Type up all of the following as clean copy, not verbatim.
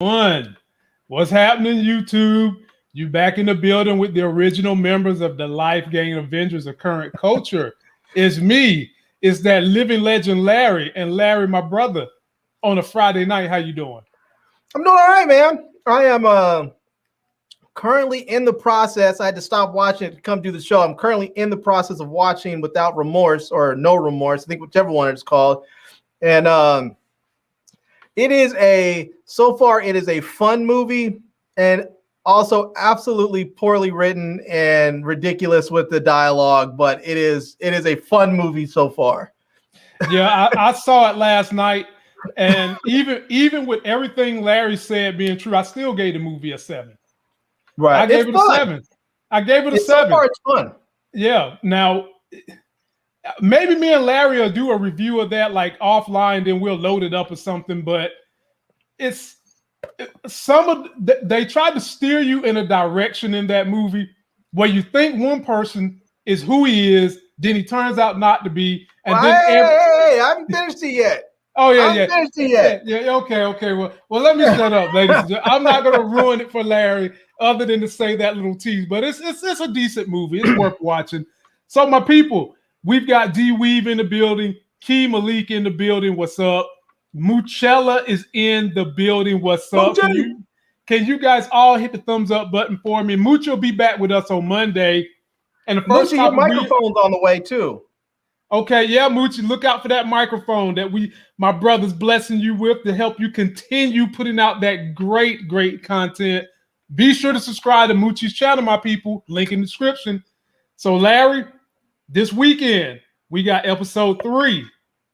One, what's happening, YouTube? You back in the building with the original members of the Life Gang Avengers of Current Culture. It's me. It's that living legend, Larry. And Larry, my brother, on a Friday night. How you doing? I'm doing all right, man. I am currently in the process. I had to stop watching it to come do the show. I'm currently in the process of watching Without Remorse or No Remorse. I think whichever one it's called. And so far it is a fun movie and also absolutely poorly written and ridiculous with the dialogue, but it is a fun movie so far. Yeah, I saw it last night, and even with everything Larry said being true, I still gave the movie a 7. Right. I gave it a 7. I gave it a 7. So far it's fun. Yeah. Now, maybe me and Larry will do a review of that like offline, then we'll load it up or something. But they tried to steer you in a direction in that movie where you think one person is who he is, then he turns out not to be. And well, then hey, I haven't finished it yet. Oh yeah, yeah. Finished it yet. Yeah. Okay. Well, let me shut up, ladies and gentlemen. I'm not gonna ruin it for Larry, other than to say that little tease. But it's a decent movie. It's worth watching. So my people, we've got D Weave in the building, Key Malik in the building. What's up? Moochella is in the building. What's up? Can you guys all hit the thumbs up button for me? Mooch will be back with us on Monday. And the first your microphone's on the way too. Okay, yeah, Moochie, look out for that microphone that my brother's blessing you with to help you continue putting out that great content. Be sure to subscribe to Moochie's channel, my people. Link in the description. So, Larry, this weekend, we got episode 3,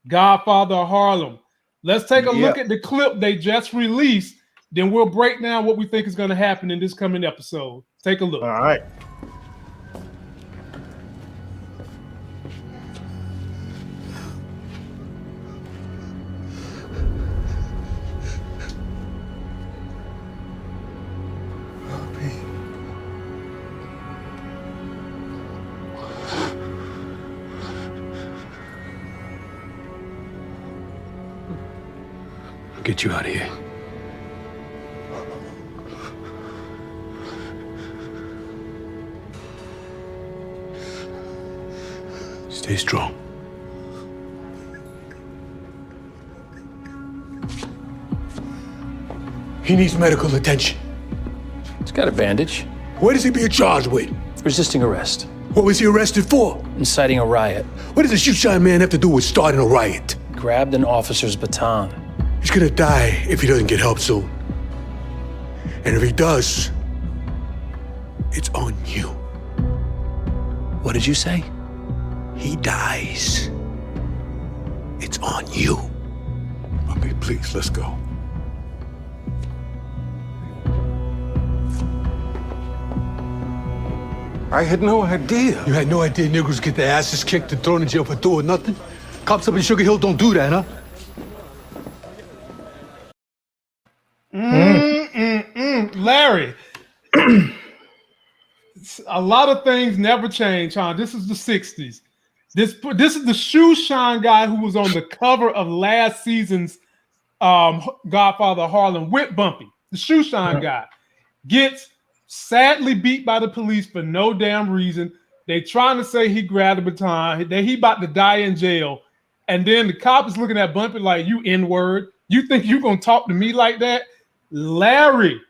Godfather of Harlem. Let's take a look at the clip they just released. Then we'll break down what we think is going to happen in this coming episode. Take a look. All right. Get you out of here. Stay strong. He needs medical attention. He's got a bandage. What is he being charged with? Resisting arrest. What was he arrested for? Inciting a riot. What does a shoe-shine man have to do with starting a riot? Grabbed an officer's baton. He's gonna die if he doesn't get help soon. And if he does, it's on you. What did you say? He dies. It's on you. Okay, please, let's go. I had no idea. You had no idea niggers get their asses kicked and thrown in jail for doing nothing? Cops up in Sugar Hill don't do that, huh? Larry, a lot of things never change, huh? This is the 60s. This is the shoe shine guy who was on the cover of last season's Godfather of Harlem with Bumpy. The shoe shine guy gets sadly beat by the police for no damn reason. They trying to say he grabbed a baton, that he about to die in jail. And then the cop is looking at Bumpy like, you N-word. You think you gonna talk to me like that? Larry,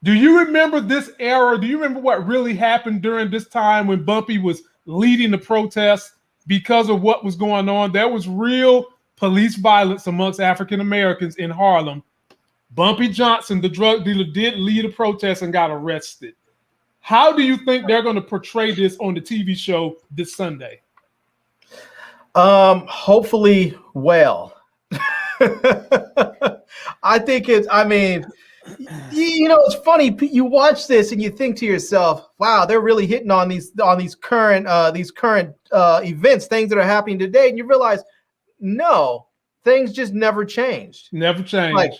do you remember this era? Do you remember what really happened during this time when Bumpy was leading the protests because of what was going on? There was real police violence amongst African Americans in Harlem. Bumpy Johnson, the drug dealer, did lead a protest and got arrested. How do you think they're going to portray this on the TV show this Sunday? Hopefully well. I think it's, it's funny. You watch this and you think to yourself, wow, they're really hitting on these current events, things that are happening today. And you realize, no, things just never changed. Never changed. Like,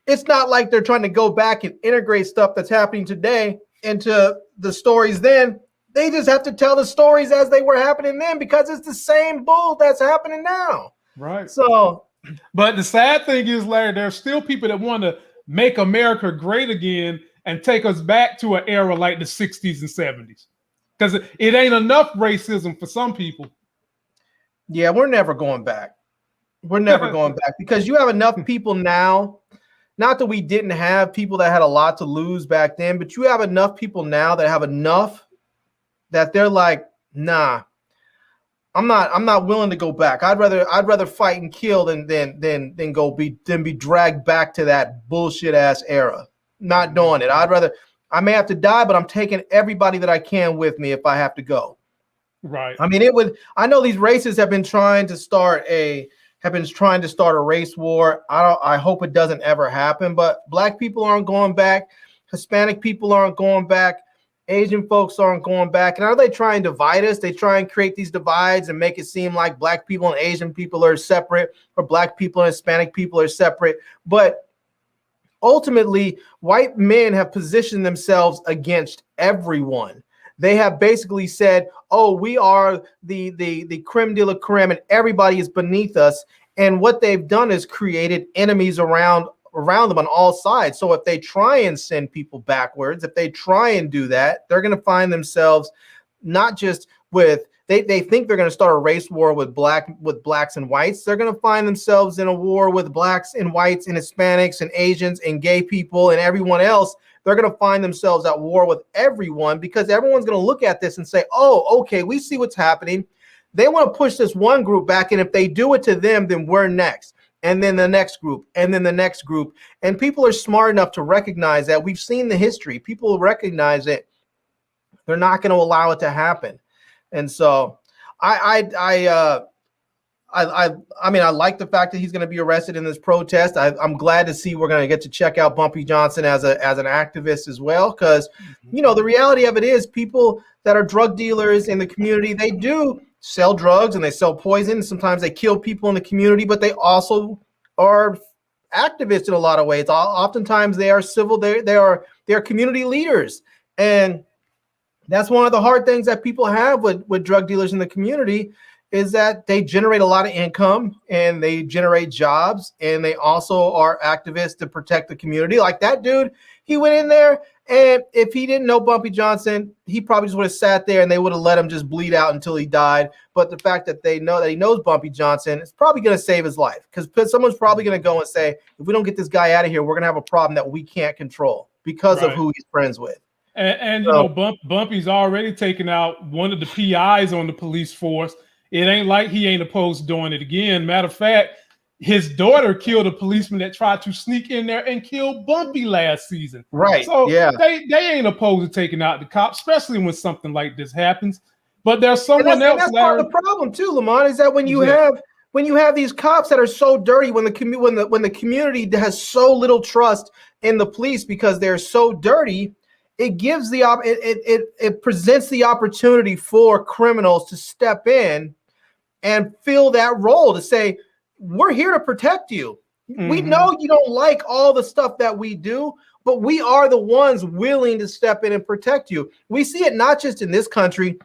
it's not like they're trying to go back and integrate stuff that's happening today into the stories then. They just have to tell the stories as they were happening then because it's the same bull that's happening now. Right. So, but the sad thing is, Larry, there are still people that want to make America great again and take us back to an era like the 60s and 70s. Because it ain't enough racism for some people. Yeah, we're never going back. We're never going back because you have enough people now. Not that we didn't have people that had a lot to lose back then, but you have enough people now that have enough that they're like, nah, I'm not willing to go back. I'd rather fight and kill than be dragged back to that bullshit ass era. Not doing it. I may have to die, but I'm taking everybody that I can with me if I have to go. Right. I mean, I know these races have been trying to start a race war. I hope it doesn't ever happen, but black people aren't going back. Hispanic people aren't going back. Asian folks aren't going back. And are they trying to divide us? They try and create these divides and make it seem like black people and Asian people are separate, or black people and Hispanic people are separate. But ultimately, white men have positioned themselves against everyone. They have basically said, oh, we are the creme de la creme and everybody is beneath us. And what they've done is created enemies around them on all sides. So if they try and send people backwards, if they try and do that, they're going to find themselves not just with, they think they're going to start a race war with blacks and whites. They're going to find themselves in a war with blacks and whites and Hispanics and Asians and gay people and everyone else. They're going to find themselves at war with everyone because everyone's going to look at this and say, oh, okay, we see what's happening. They want to push this one group back. And if they do it to them, then we're next. And then the next group, and then the next group. And people are smart enough to recognize that. We've seen the history. People recognize it. They're not going to allow it to happen. And so I mean, I like the fact that he's going to be arrested in this protest. I'm glad to see we're going to get to check out Bumpy Johnson as an activist as well. Because, you know, the reality of it is people that are drug dealers in the community, they do sell drugs and they sell poison. Sometimes they kill people in the community, but they also are activists in a lot of ways. Oftentimes they are civil. They are community leaders. And that's one of the hard things that people have with drug dealers in the community is that they generate a lot of income and they generate jobs, and they also are activists to protect the community. Like that dude, he went in there, and if he didn't know Bumpy Johnson, he probably just would have sat there and they would have let him just bleed out until he died. But the fact that they know that he knows Bumpy Johnson is probably going to save his life, because someone's probably going to go and say, if we don't get this guy out of here, we're going to have a problem that we can't control because of who he's friends with. And you know, Bumpy's already taken out one of the PIs on the police force. It ain't like he ain't opposed to doing it again. Matter of fact, his daughter killed a policeman that tried to sneak in there and kill Bumpy last season. Right. So yeah, they ain't opposed to taking out the cops, especially when something like this happens. But there's someone else. That's part of the problem too, Lamont, is that when you have these cops that are so dirty, when the community has so little trust in the police because they're so dirty, it gives it presents the opportunity for criminals to step in and fill that role to say, we're here to protect you. Mm-hmm. We know you don't like all the stuff that we do, but we are the ones willing to step in and protect you. We see it not just in this country.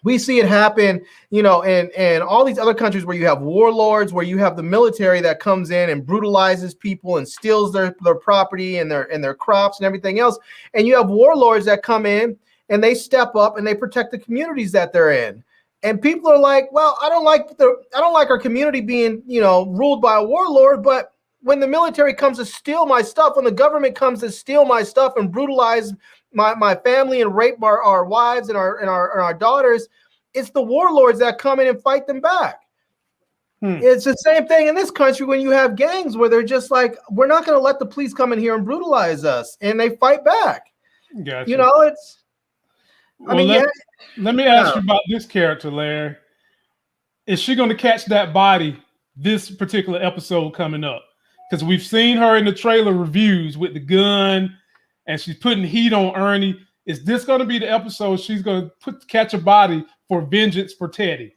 We see it happen, you know, in all these other countries where you have warlords, where you have the military that comes in and brutalizes people and steals their property and their crops and everything else. And you have warlords that come in and they step up and they protect the communities that they're in. And people are like, well, I don't like our community being, you know, ruled by a warlord. But when the military comes to steal my stuff, when the government comes to steal my stuff and brutalize my family and rape our wives and our daughters, it's the warlords that come in and fight them back. It's the same thing in this country when you have gangs where they're just like, we're not going to let the police come in here and brutalize us, and they fight back. Gotcha. You know, it's. Let me ask you about this character, Larry. Is she going to catch that body this particular episode coming up? Because we've seen her in the trailer reviews with the gun, and she's putting heat on Ernie. Is this going to be the episode she's going to catch a body for vengeance for Teddy?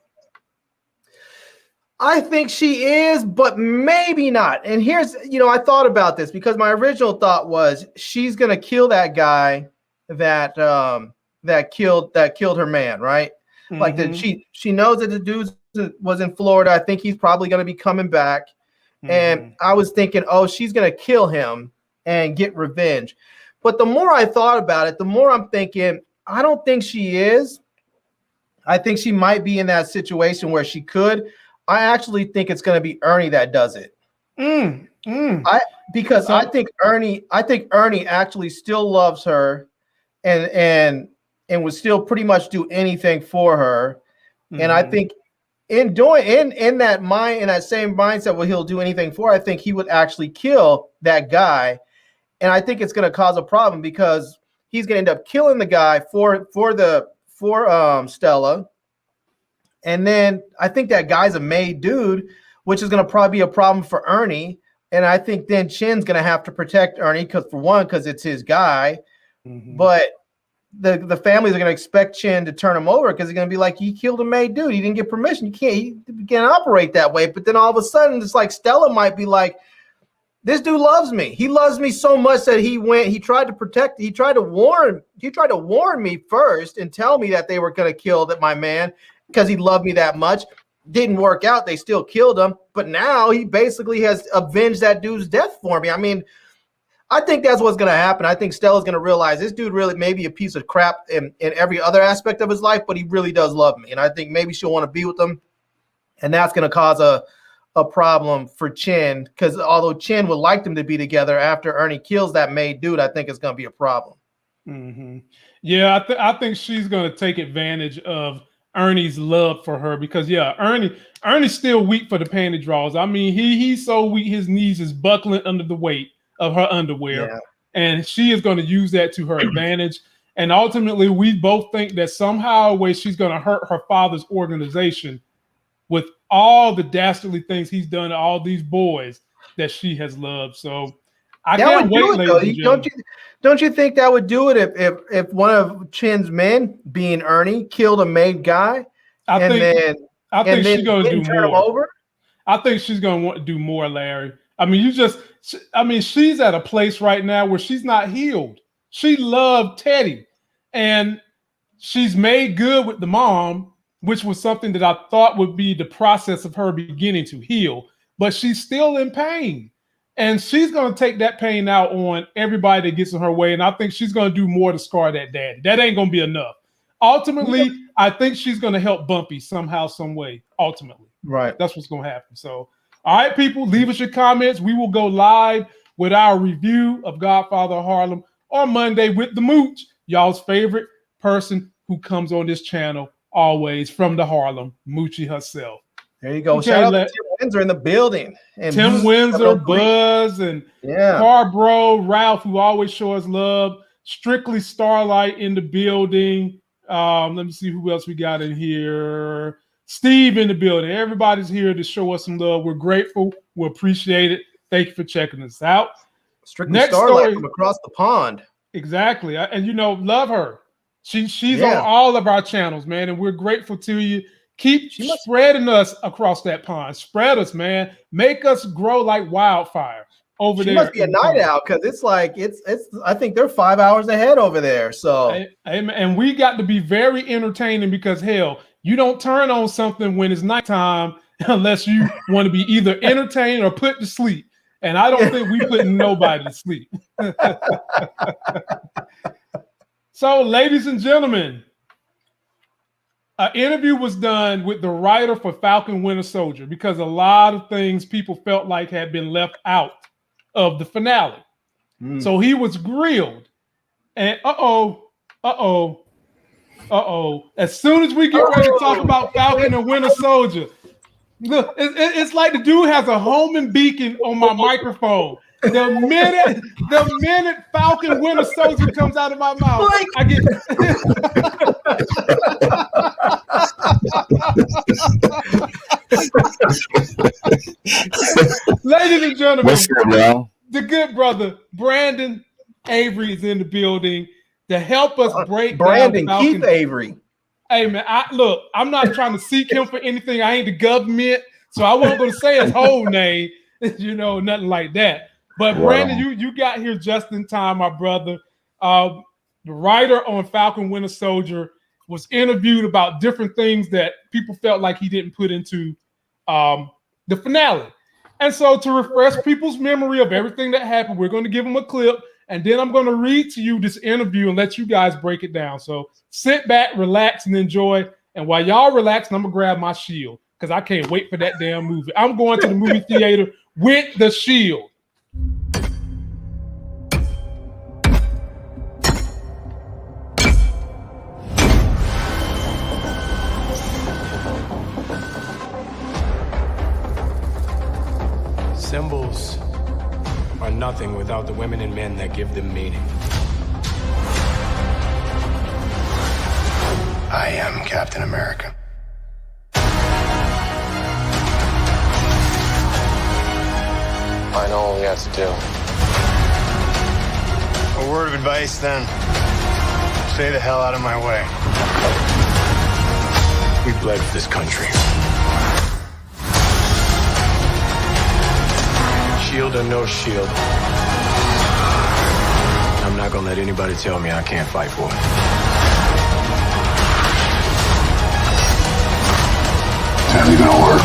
I think she is, but maybe not. And here's, you know, I thought about this because my original thought was she's going to kill that guy that killed her man, right? Mm-hmm. Like that she knows that the dude was in Florida. I think he's probably going to be coming back. Mm-hmm. And I was thinking, oh, she's going to kill him and get revenge. But the more I thought about it, the more I'm thinking, I don't think she is. I think she might be in that situation where she could. I actually think it's going to be Ernie that does it. Because I think Ernie actually still loves her and would still pretty much do anything for her. And I think in that same mindset where he'll do anything for her, I think he would actually kill that guy. And I think it's going to cause a problem because he's going to end up killing the guy for Stella. And then I think that guy's a made dude, which is going to probably be a problem for Ernie. And I think then Chin's going to have to protect Ernie because it's his guy. But the families are going to expect Chin to turn him over because he's going to be like, he killed a made dude. He didn't get permission. He can't operate that way. But then all of a sudden, it's like Stella might be like, this dude loves me. He loves me so much that he tried to warn me first and tell me that they were going to kill my man because he loved me that much. Didn't work out. They still killed him. But now he basically has avenged that dude's death for me. I mean, I think that's what's going to happen. I think Stella's going to realize this dude really may be a piece of crap in every other aspect of his life, but he really does love me. And I think maybe she'll want to be with him. And that's going to cause a problem for Chin, because although Chin would like them to be together after Ernie kills that made dude, I think it's going to be a problem. Yeah, I think she's going to take advantage of Ernie's love for her because Ernie's still weak for the panty draws. I mean, he's so weak his knees is buckling under the weight of her underwear, and she is going to use that to her advantage. And ultimately, we both think that somehow way she's going to hurt her father's organization with all the dastardly things he's done to all these boys that she has loved. So I can't wait, ladies and gentlemen. Don't you think that would do it if one of Chin's men, being Ernie, killed a made guy? I think she's going to do more. I think she's going to want to do more, Larry. I mean, she's at a place right now where she's not healed. She loved Teddy, and she's made good with the mom, which was something that I thought would be the process of her beginning to heal. But she's still in pain. And she's going to take that pain out on everybody that gets in her way. And I think she's going to do more to scar that daddy. That ain't going to be enough. Ultimately, I think she's going to help Bumpy somehow, some way, ultimately. Right. That's what's going to happen. So, all right, people, leave us your comments. We will go live with our review of Godfather of Harlem on Monday with the Mooch, y'all's favorite person who comes on this channel always from the Harlem, Moochie herself. There you go. Okay, shout out to Tim Windsor in the building. And Tim Windsor, Buzz, and Carbro, Ralph, who always shows love. Strictly Starlight in the building. Let me see who else we got in here. Steve in the building. Everybody's here to show us some love. We're grateful. We appreciate it. Thank you for checking us out. Strictly Starlight from across the pond. Exactly. And love her. She's on all of our channels, man, and we're grateful to you. Keep spreading us across that pond. Spread us, man. Make us grow like wildfire over there. She must be a night owl because it's like it's. I think they're 5 hours ahead over there. So, and we got to be very entertaining because hell, you don't turn on something when it's nighttime unless you want to be either entertained or put to sleep. And I don't think we putting nobody to sleep. So, ladies and gentlemen, an interview was done with the writer for Falcon Winter Soldier because a lot of things people felt like had been left out of the finale. So he was grilled. And as soon as we get ready to talk about Falcon and Winter Soldier, look, it's like the dude has a homing beacon on my microphone. The minute Falcon Winter Soldier comes out of my mouth, I get. Ladies and gentlemen, what's up, y'all? The good brother Brandon Avery is in the building to help us break Brandon down Keith Avery. Hey man, I'm not trying to seek him for anything. I ain't the government, so I wasn't going to say his whole name. Nothing like that. But Brandon, you got here just in time, my brother. The writer on Falcon Winter Soldier was interviewed about different things that people felt like he didn't put into the finale. And so to refresh people's memory of everything that happened, we're going to give them a clip, and then I'm going to read to you this interview and let you guys break it down. So sit back, relax, and enjoy. And while y'all relax, I'm going to grab my shield because I can't wait for that damn movie. I'm going to the movie theater with the shield. Symbols are nothing without the women and men that give them meaning. I am Captain America. I know what we have to do. A word of advice, then. Stay the hell out of my way. We bled for this country. Shield or no shield, I'm not gonna let anybody tell me I can't fight for it. How's it gonna work?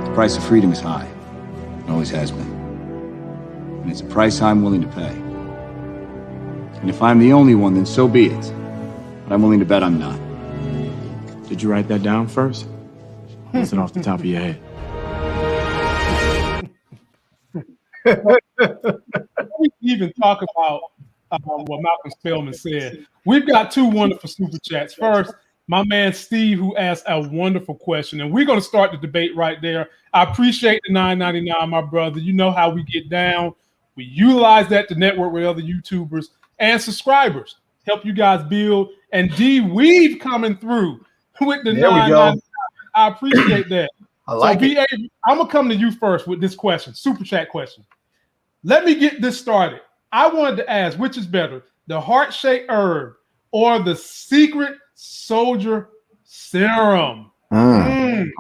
The price of freedom is high. It always has been. And it's a price I'm willing to pay. And if I'm the only one, then so be it. But I'm willing to bet I'm not. Did you write that down first? Is it off the top of your head? We even talk about what Malcolm Spellman said. We've got two wonderful super chats. First, my man Steve, who asked a wonderful question, and we're going to start the debate right there. I appreciate the $9.99, my brother. You know how we get down. We utilize that to network with other YouTubers and subscribers, help you guys build. And D Weave coming through with the $9.99. I appreciate that. I like it. I'm gonna come to you first with this question, super chat question. Let me get this started. I wanted to ask, which is better, the heart-shaped herb or the secret soldier serum? Good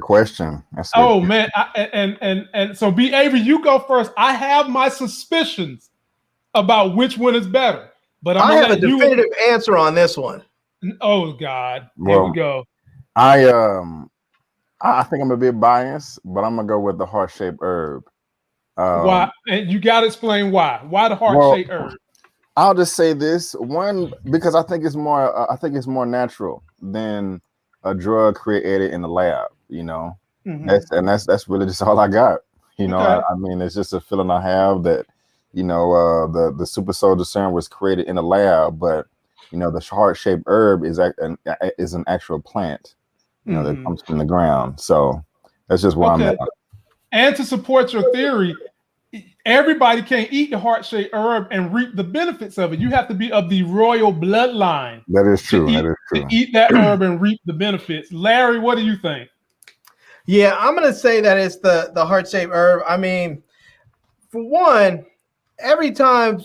question. That's oh man, and so B. Avery, you go first. I have my suspicions about which one is better, but I have a definitive answer on this one. Oh God, here we go. I think I'm a bit biased, but I'm gonna go with the heart-shaped herb. Why? And you gotta explain why. Why the heart-shaped herb? I'll just say this one because I think it's more. I think it's more natural than a drug created in the lab. You know, that's really just all I got. You know, Okay. I mean, it's just a feeling I have that the super soldier serum was created in the lab, but the heart-shaped herb is an actual plant. That comes from the ground. So that's just where I'm at. And to support your theory, everybody can't eat the heart-shaped herb and reap the benefits of it. You have to be of the royal bloodline. That is true. To eat that herb and reap the benefits. Larry, what do you think? Yeah, I'm gonna say that it's the heart-shaped herb. I mean, for one, every time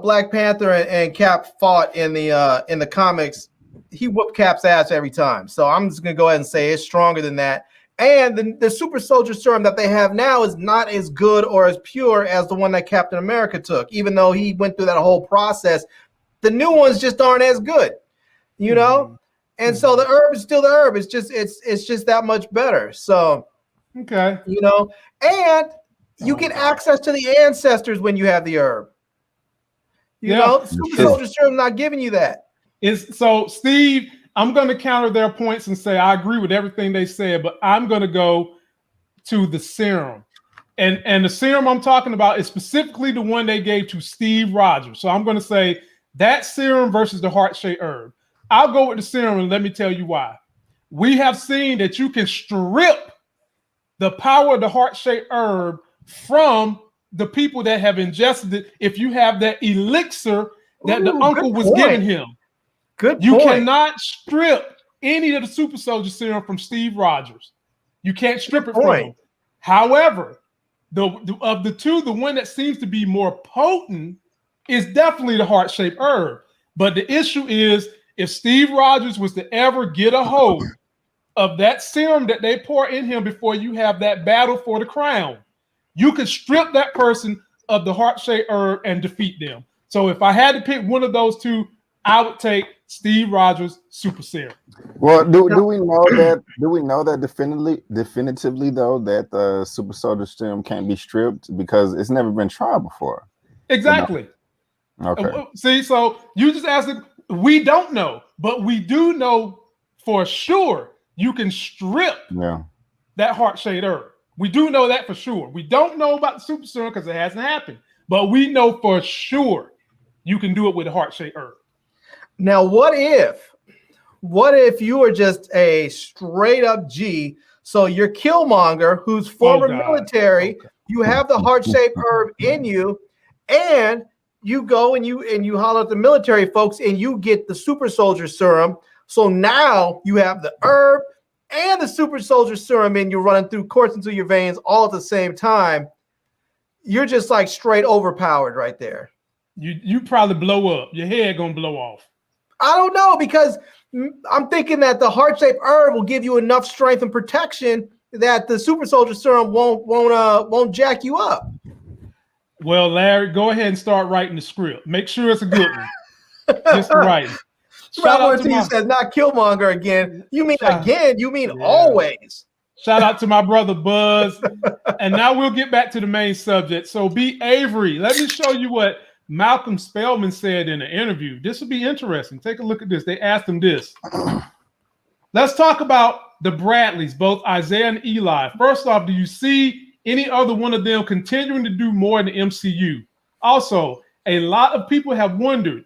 Black Panther and Cap fought in the comics, he whooped Cap's ass every time. So I'm just gonna go ahead and say it's stronger than that. And the super soldier serum that they have now is not as good or as pure as the one that Captain America took, even though he went through that whole process. The new ones just aren't as good, And so the herb is still the herb. It's just that much better. So okay, and you get access to the ancestors when you have the herb. Super soldier serum not giving you that. So, Steve, I'm going to counter their points and say I agree with everything they said, but I'm going to go to the serum. And the serum I'm talking about is specifically the one they gave to Steve Rogers. So I'm going to say that serum versus the heart-shaped herb. I'll go with the serum, and let me tell you why. We have seen that you can strip the power of the heart-shaped herb from the people that have ingested it if you have that elixir that the uncle was giving him. You cannot strip any of the super soldier serum from Steve Rogers. You can't strip it from him. However, of the two, the one that seems to be more potent is definitely the heart-shaped herb. But the issue is, if Steve Rogers was to ever get a hold of that serum that they pour in him before you have that battle for the crown, you could strip that person of the heart-shaped herb and defeat them. So if I had to pick one of those two, I would take Steve Rogers Super Serum. Well, do we know that? Do we know that definitively though that the super soldier serum can't be stripped because it's never been tried before? Exactly. Okay. See, so you just asked it. We don't know, but we do know for sure you can strip that heart-shaped herb. We do know that for sure. We don't know about the super serum because it hasn't happened, but we know for sure you can do it with a heart-shaped herb. Now, what if you are just a straight up G? So you're Killmonger, who's former military. You have the heart-shaped herb in you, and you go and you holler at the military folks, and you get the super soldier serum. So now you have the herb and the super soldier serum, and you're running through coursing through your veins all at the same time. You're just like straight overpowered right there. You probably blow up. Your head gonna blow off. I don't know, because I'm thinking that the heart-shaped herb will give you enough strength and protection that the super soldier serum won't jack you up. Well, Larry, go ahead and start writing the script. Make sure it's a good one. Just right. Robert T says, not Killmonger again. You mean again? You mean always? Shout out to my brother Buzz. And now we'll get back to the main subject. So B. Avery, let me show you what Malcolm Spellman said in an interview. This will be interesting. Take a look at this. They asked him this. Let's talk about the Bradleys, both Isaiah and Eli. First off, do you see any other one of them continuing to do more in the MCU? Also, a lot of people have wondered,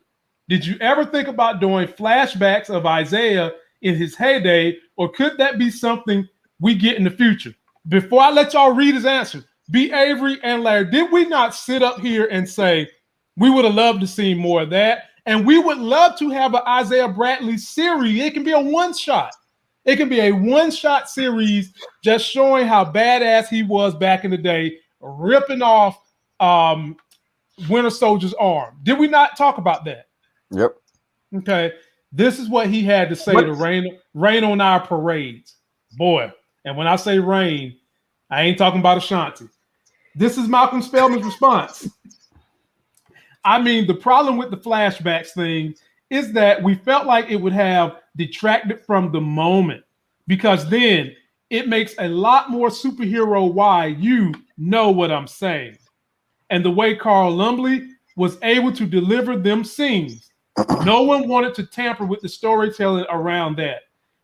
did you ever think about doing flashbacks of Isaiah in his heyday, or could that be something we get in the future? Before I let y'all read his answer, B. Avery and Larry, did we not sit up here and say, we would have loved to see more of that? And we would love to have an Isaiah Bradley series. It can be a one-shot. It can be a one-shot series just showing how badass he was back in the day, ripping off Winter Soldier's arm. Did we not talk about that? Yep. Okay. This is what he had to say to rain on our parades. Boy, and when I say rain, I ain't talking about Ashanti. This is Malcolm Spellman's response. I mean, the problem with the flashbacks thing is that we felt like it would have detracted from the moment, because then it makes a lot more superhero why you know what I'm saying. And the way Carl Lumbly was able to deliver them scenes, no one wanted to tamper with the storytelling around that.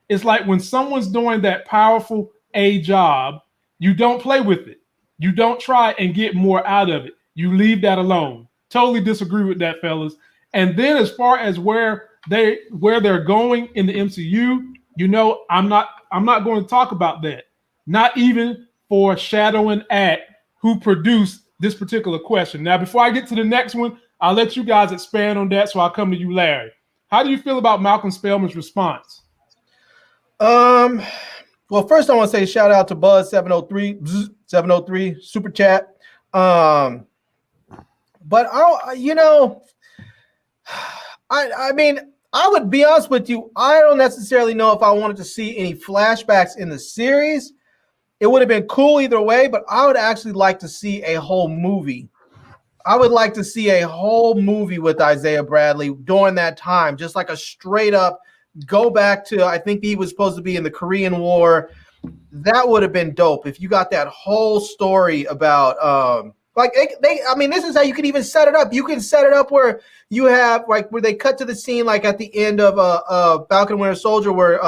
It's like when someone's doing that powerful A job, you don't play with it. You don't try and get more out of it. You leave that alone. Totally disagree with that, fellas. And then as far as where they're going in the MCU, you know, I'm not going to talk about that. Not even for Shadow and Act, who produced this particular question. Now, before I get to the next one, I'll let you guys expand on that. So I'll come to you, Larry. How do you feel about Malcolm Spellman's response? Well, first I want to say shout out to Buzz 703 super chat. But I mean, I would be honest with you. I don't necessarily know if I wanted to see any flashbacks in the series. It would have been cool either way, but I would actually like to see a whole movie. I would like to see a whole movie with Isaiah Bradley during that time, just like a straight up go back to, I think he was supposed to be in the Korean War. That would have been dope if you got that whole story about I mean, this is how you can even set it up. You can set it up where you have like where they cut to the scene like at the end of Falcon and Winter Soldier where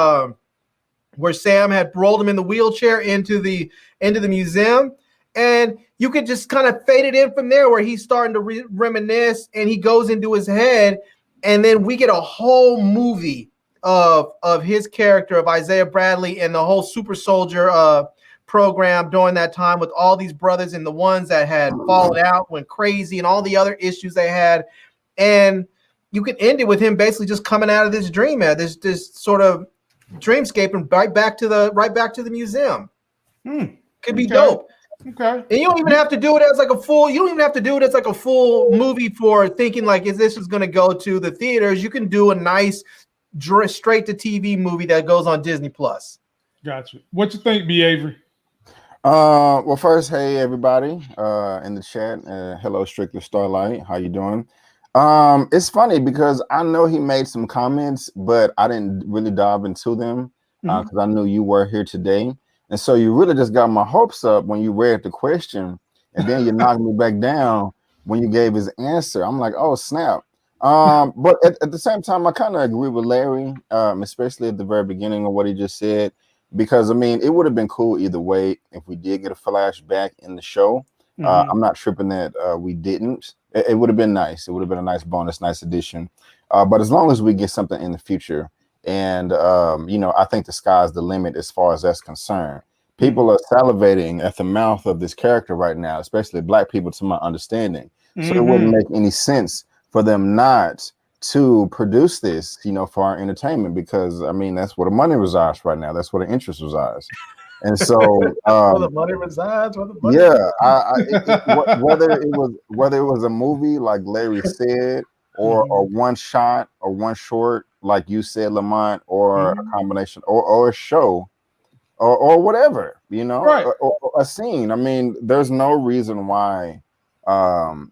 Sam had rolled him in the wheelchair into the museum, and you could just kind of fade it in from there where he's starting to reminisce and he goes into his head, and then we get a whole movie of his character of Isaiah Bradley and the whole super soldier program during that time with all these brothers and the ones that had fallen out, went crazy, and all the other issues they had. And you can end it with him basically just coming out of this dream, this sort of dreamscape, and right back to the museum. Could be dope. Okay. And you don't even have to do it as like a full. You don't even have to do it as like a full movie for thinking like, is this is going to go to the theaters? You can do a nice straight to TV movie that goes on Disney Plus. Gotcha. What you think, B. Avery? Well, first, hey everybody in the chat. Hello, Strictly Starlight. How you doing? It's funny because I know he made some comments, but I didn't really dive into them because I knew you were here today. And so you really just got my hopes up when you read the question, and then you knocked me back down when you gave his answer. I'm like, oh, snap. But at the same time, I kind of agree with Larry, especially at the very beginning of what he just said, because, I mean, it would have been cool either way if we did get a flashback in the show. I'm not tripping that we didn't. It would have been nice. It would have been a nice bonus, nice addition. But as long as we get something in the future, and, you know, I think the sky's the limit as far as that's concerned. People are salivating at the mouth of this character right now, especially Black people, to my understanding. So it wouldn't make any sense for them not to produce this, you know, for our entertainment, because, I mean, that's where the money resides right now. That's where the interest resides. And so, where the money resides. Where the money whether it was a movie like Larry said, or one shot or one short, like you said, Lamont, or a combination, or a show, or whatever, you know, right. or a scene. I mean, there's no reason why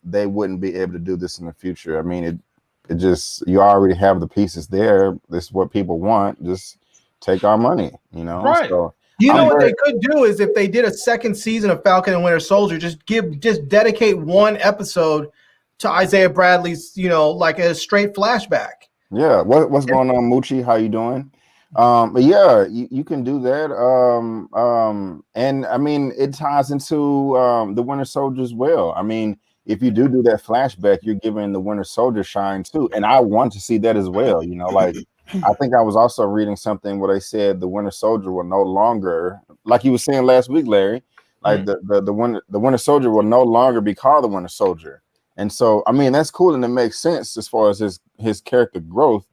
they wouldn't be able to do this in the future. I mean, it just, you already have the pieces there. This is what people want. Just take our money, you know. Right. So, you know what they could do is, if they did a second season of Falcon and Winter Soldier, just dedicate one episode to Isaiah Bradley's, you know, like a straight flashback. Yeah. What's going on, Moochie? How you doing? But yeah, you can do that. And I mean, it ties into the Winter Soldier as well. I mean, if you do that flashback, you're giving the Winter Soldier shine too. And I want to see that as well. You know, like, I think I was also reading something where they said the Winter Soldier will no longer, like you were saying last week, Larry, like the Winter Soldier will no longer be called the Winter Soldier. And so, I mean, that's cool and it makes sense as far as his character growth.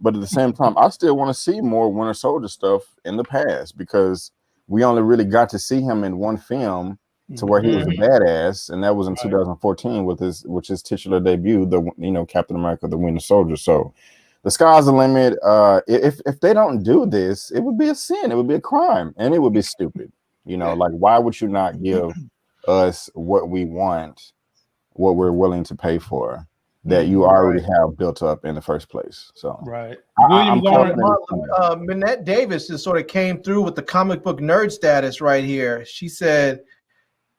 But at the same time, I still want to see more Winter Soldier stuff in the past, because we only really got to see him in one film to where he was a badass, and that was in 2014 with his titular debut, Captain America: The Winter Soldier. So the sky's the limit. If they don't do this, it would be a sin, it would be a crime, and it would be stupid. You know, like, why would you not give us what we want, what we're willing to pay for, that you already have built up in the first place? So right. Minette Davis just sort of came through with the comic book nerd status right here. She said,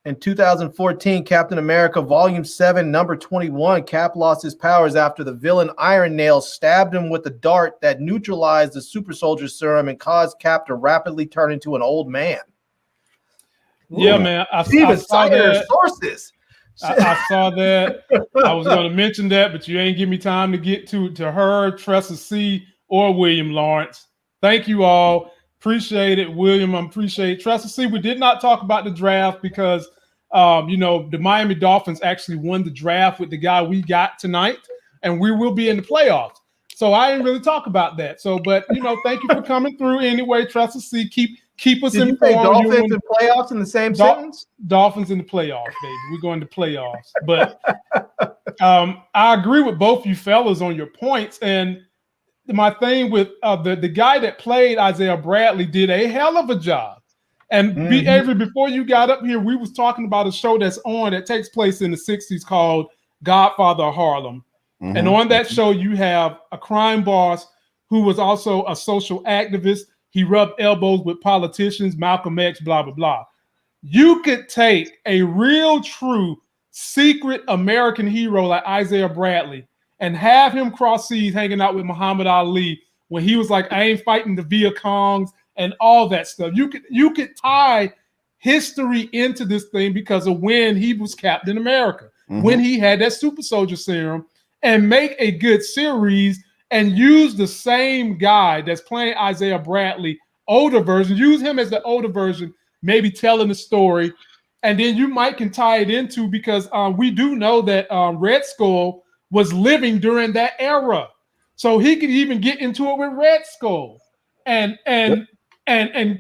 in 2014, Captain America Volume 7, number 21, Cap lost his powers after the villain Iron Nail stabbed him with a dart that neutralized the super soldier serum and caused Cap to rapidly turn into an old man. Yeah, man. I saw that. Sources. I saw that. I was going to mention that, but you ain't give me time to get to her, Tressa C, or William Lawrence. Thank you all. Appreciate it, William. I appreciate Tressa C. We did not talk about the draft because, the Miami Dolphins actually won the draft with the guy we got tonight, and we will be in the playoffs. So I didn't really talk about that. So, but, thank you for coming through anyway, Tressa C. Keep us informed. Did you say Dolphins and playoffs in the same sentence? Dolphins in the playoffs, baby. We're going to playoffs. But I agree with both you fellas on your points. And my thing with the guy that played Isaiah Bradley did a hell of a job. And Avery, before you got up here, we was talking about a show that's on that takes place in the 60s called Godfather of Harlem. And on that show, you have a crime boss who was also a social activist. He rubbed elbows with politicians, Malcolm X, blah, blah, blah. You could take a real, true, secret American hero like Isaiah Bradley and have him cross seas hanging out with Muhammad Ali when he was like, I ain't fighting the Viet Congs and all that stuff. You could tie history into this thing because of when he was Captain America, when he had that super soldier serum, and make a good series and use the same guy that's playing Isaiah Bradley, older version, use him as the older version, maybe telling the story. And then you can tie it into, because we do know that Red Skull was living during that era. So he could even get into it with Red Skull and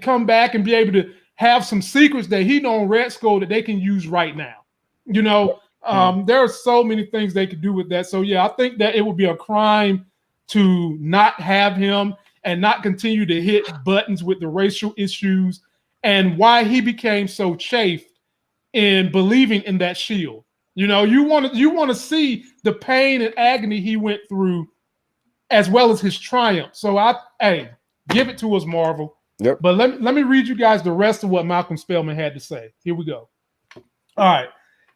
come back and be able to have some secrets that he know on Red Skull that they can use right now. There are so many things they could do with that. So yeah, I think that it would be a crime to not have him and not continue to hit buttons with the racial issues and why he became so chafed in believing in that shield. You know, you want to see the pain and agony he went through, as well as his triumph. So give it to us, Marvel. Yep. But let me read you guys the rest of what Malcolm Spellman had to say. Here we go. All right.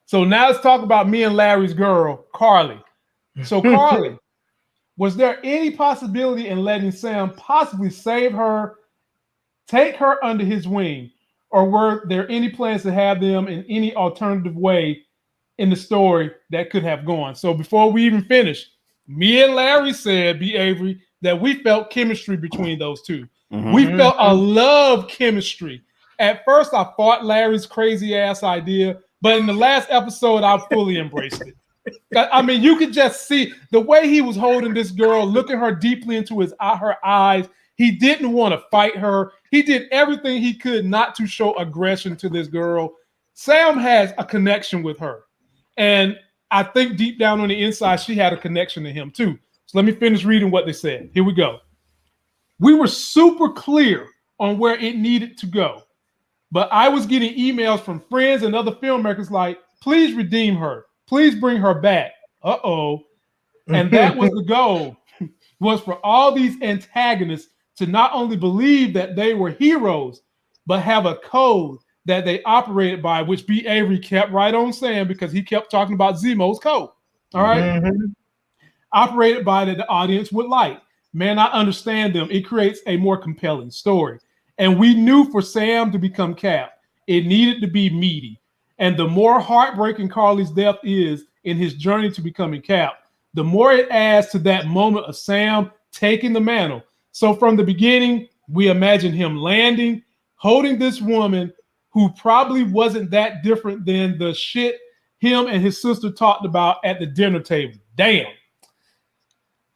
So now let's talk about me and Larry's girl, Carly. So Carly, was there any possibility in letting Sam possibly save her, take her under his wing, or were there any plans to have them in any alternative way in the story that could have gone? So before we even finish, me and Larry said, B. Avery, that we felt chemistry between those two. Mm-hmm. We felt a love chemistry. At first, I fought Larry's crazy ass idea, but in the last episode, I fully embraced it. I mean, you could just see the way he was holding this girl, looking her deeply into her eyes. He didn't want to fight her. He did everything he could not to show aggression to this girl. Sam has a connection with her. And I think deep down on the inside, she had a connection to him too. So let me finish reading what they said. Here we go. We were super clear on where it needed to go. But I was getting emails from friends and other filmmakers like, please redeem her. Please bring her back. Uh-oh. And that was the goal, was for all these antagonists to not only believe that they were heroes, but have a code that they operated by, which B. Avery kept right on saying because he kept talking about Zemo's code. All right? Operated by that the audience would like. Man, I understand them. It creates a more compelling story. And we knew for Sam to become Cap, it needed to be meaty. And the more heartbreaking Carly's death is in his journey to becoming Cap, the more it adds to that moment of Sam taking the mantle. So from the beginning, we imagined him landing, holding this woman who probably wasn't that different than the shit him and his sister talked about at the dinner table. Damn.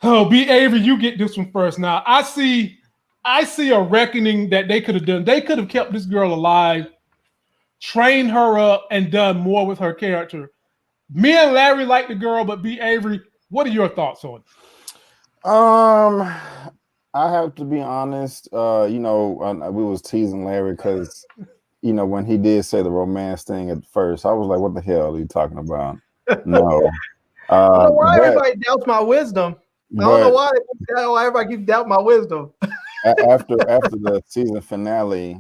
Oh, B. Avery, you get this one first. Now, I see a reckoning that they could have done. They could have kept this girl alive, trained her up, and done more with her character. Me and Larry like the girl, but B. Avery, what are your thoughts on it? I have to be honest. We was teasing Larry because, when he did say the romance thing at first, I was like, "What the hell are you talking about?" No. I don't know why everybody doubts my wisdom. I don't know why everybody keeps doubting my wisdom. after the season finale,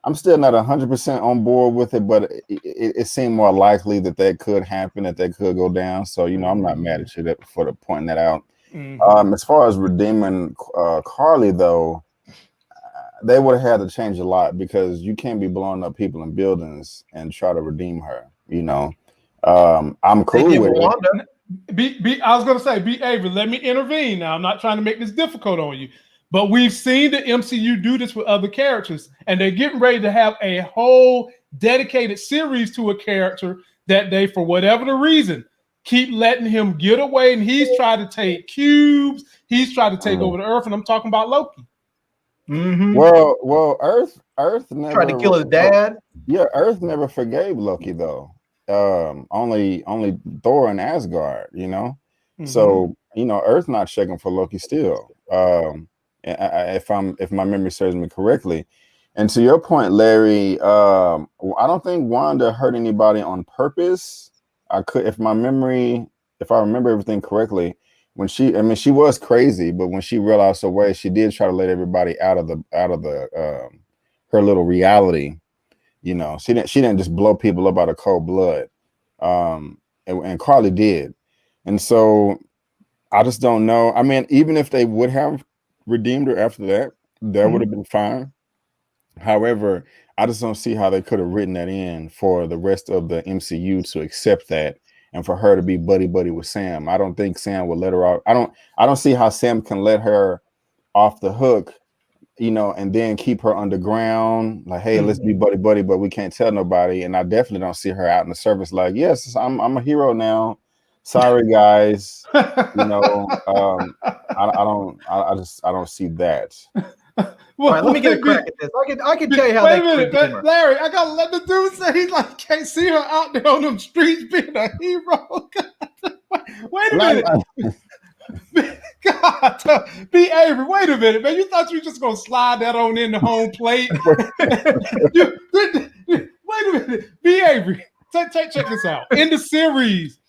I'm still not 100% on board with it, but it seemed more likely that could happen, that could go down. So, I'm not mad at you for pointing that out. Mm-hmm. As far as redeeming Carly, though, they would have had to change a lot because you can't be blowing up people in buildings and try to redeem her. I'm cool with it. I was going to say, B. Avery, let me intervene now. I'm not trying to make this difficult on you, but we've seen the MCU do this with other characters, and they're getting ready to have a whole dedicated series to a character that they, for whatever the reason, keep letting him get away, and he's tried to take cubes. He's tried to take over the Earth, and I'm talking about Loki. Mm-hmm. Well, Earth never tried to kill his dad. Yeah, Earth never forgave Loki though. Only Thor and Asgard, Mm-hmm. So Earth not checking for Loki still. If my memory serves me correctly. And to your point, Larry, I don't think Wanda hurt anybody on purpose. If I remember everything correctly, when she was crazy, but when she realized her way, she did try to let everybody out of the her little reality. She didn't just blow people up out of cold blood. And Carly did. And so I just don't know. I mean, even if they would have redeemed her after that would have been fine. However, I just don't see how they could have written that in for the rest of the MCU to accept that and for her to be buddy with Sam. I don't think Sam would let her off. I don't see how Sam can let her off the hook, and then keep her underground. Like, hey, let's be buddy, but we can't tell nobody. And I definitely don't see her out in the service like, yes, I'm a hero now. Sorry, guys. I don't see that. Well, all right, let me get a crack at this. I can tell you how. Wait a minute, Larry. I gotta let the dude say he's like can't see her out there on them streets being a hero. Wait a minute. God, B. Avery, wait a minute, man. You thought you were just gonna slide that on in the home plate? Wait a minute, B. Avery. check this out. In the series,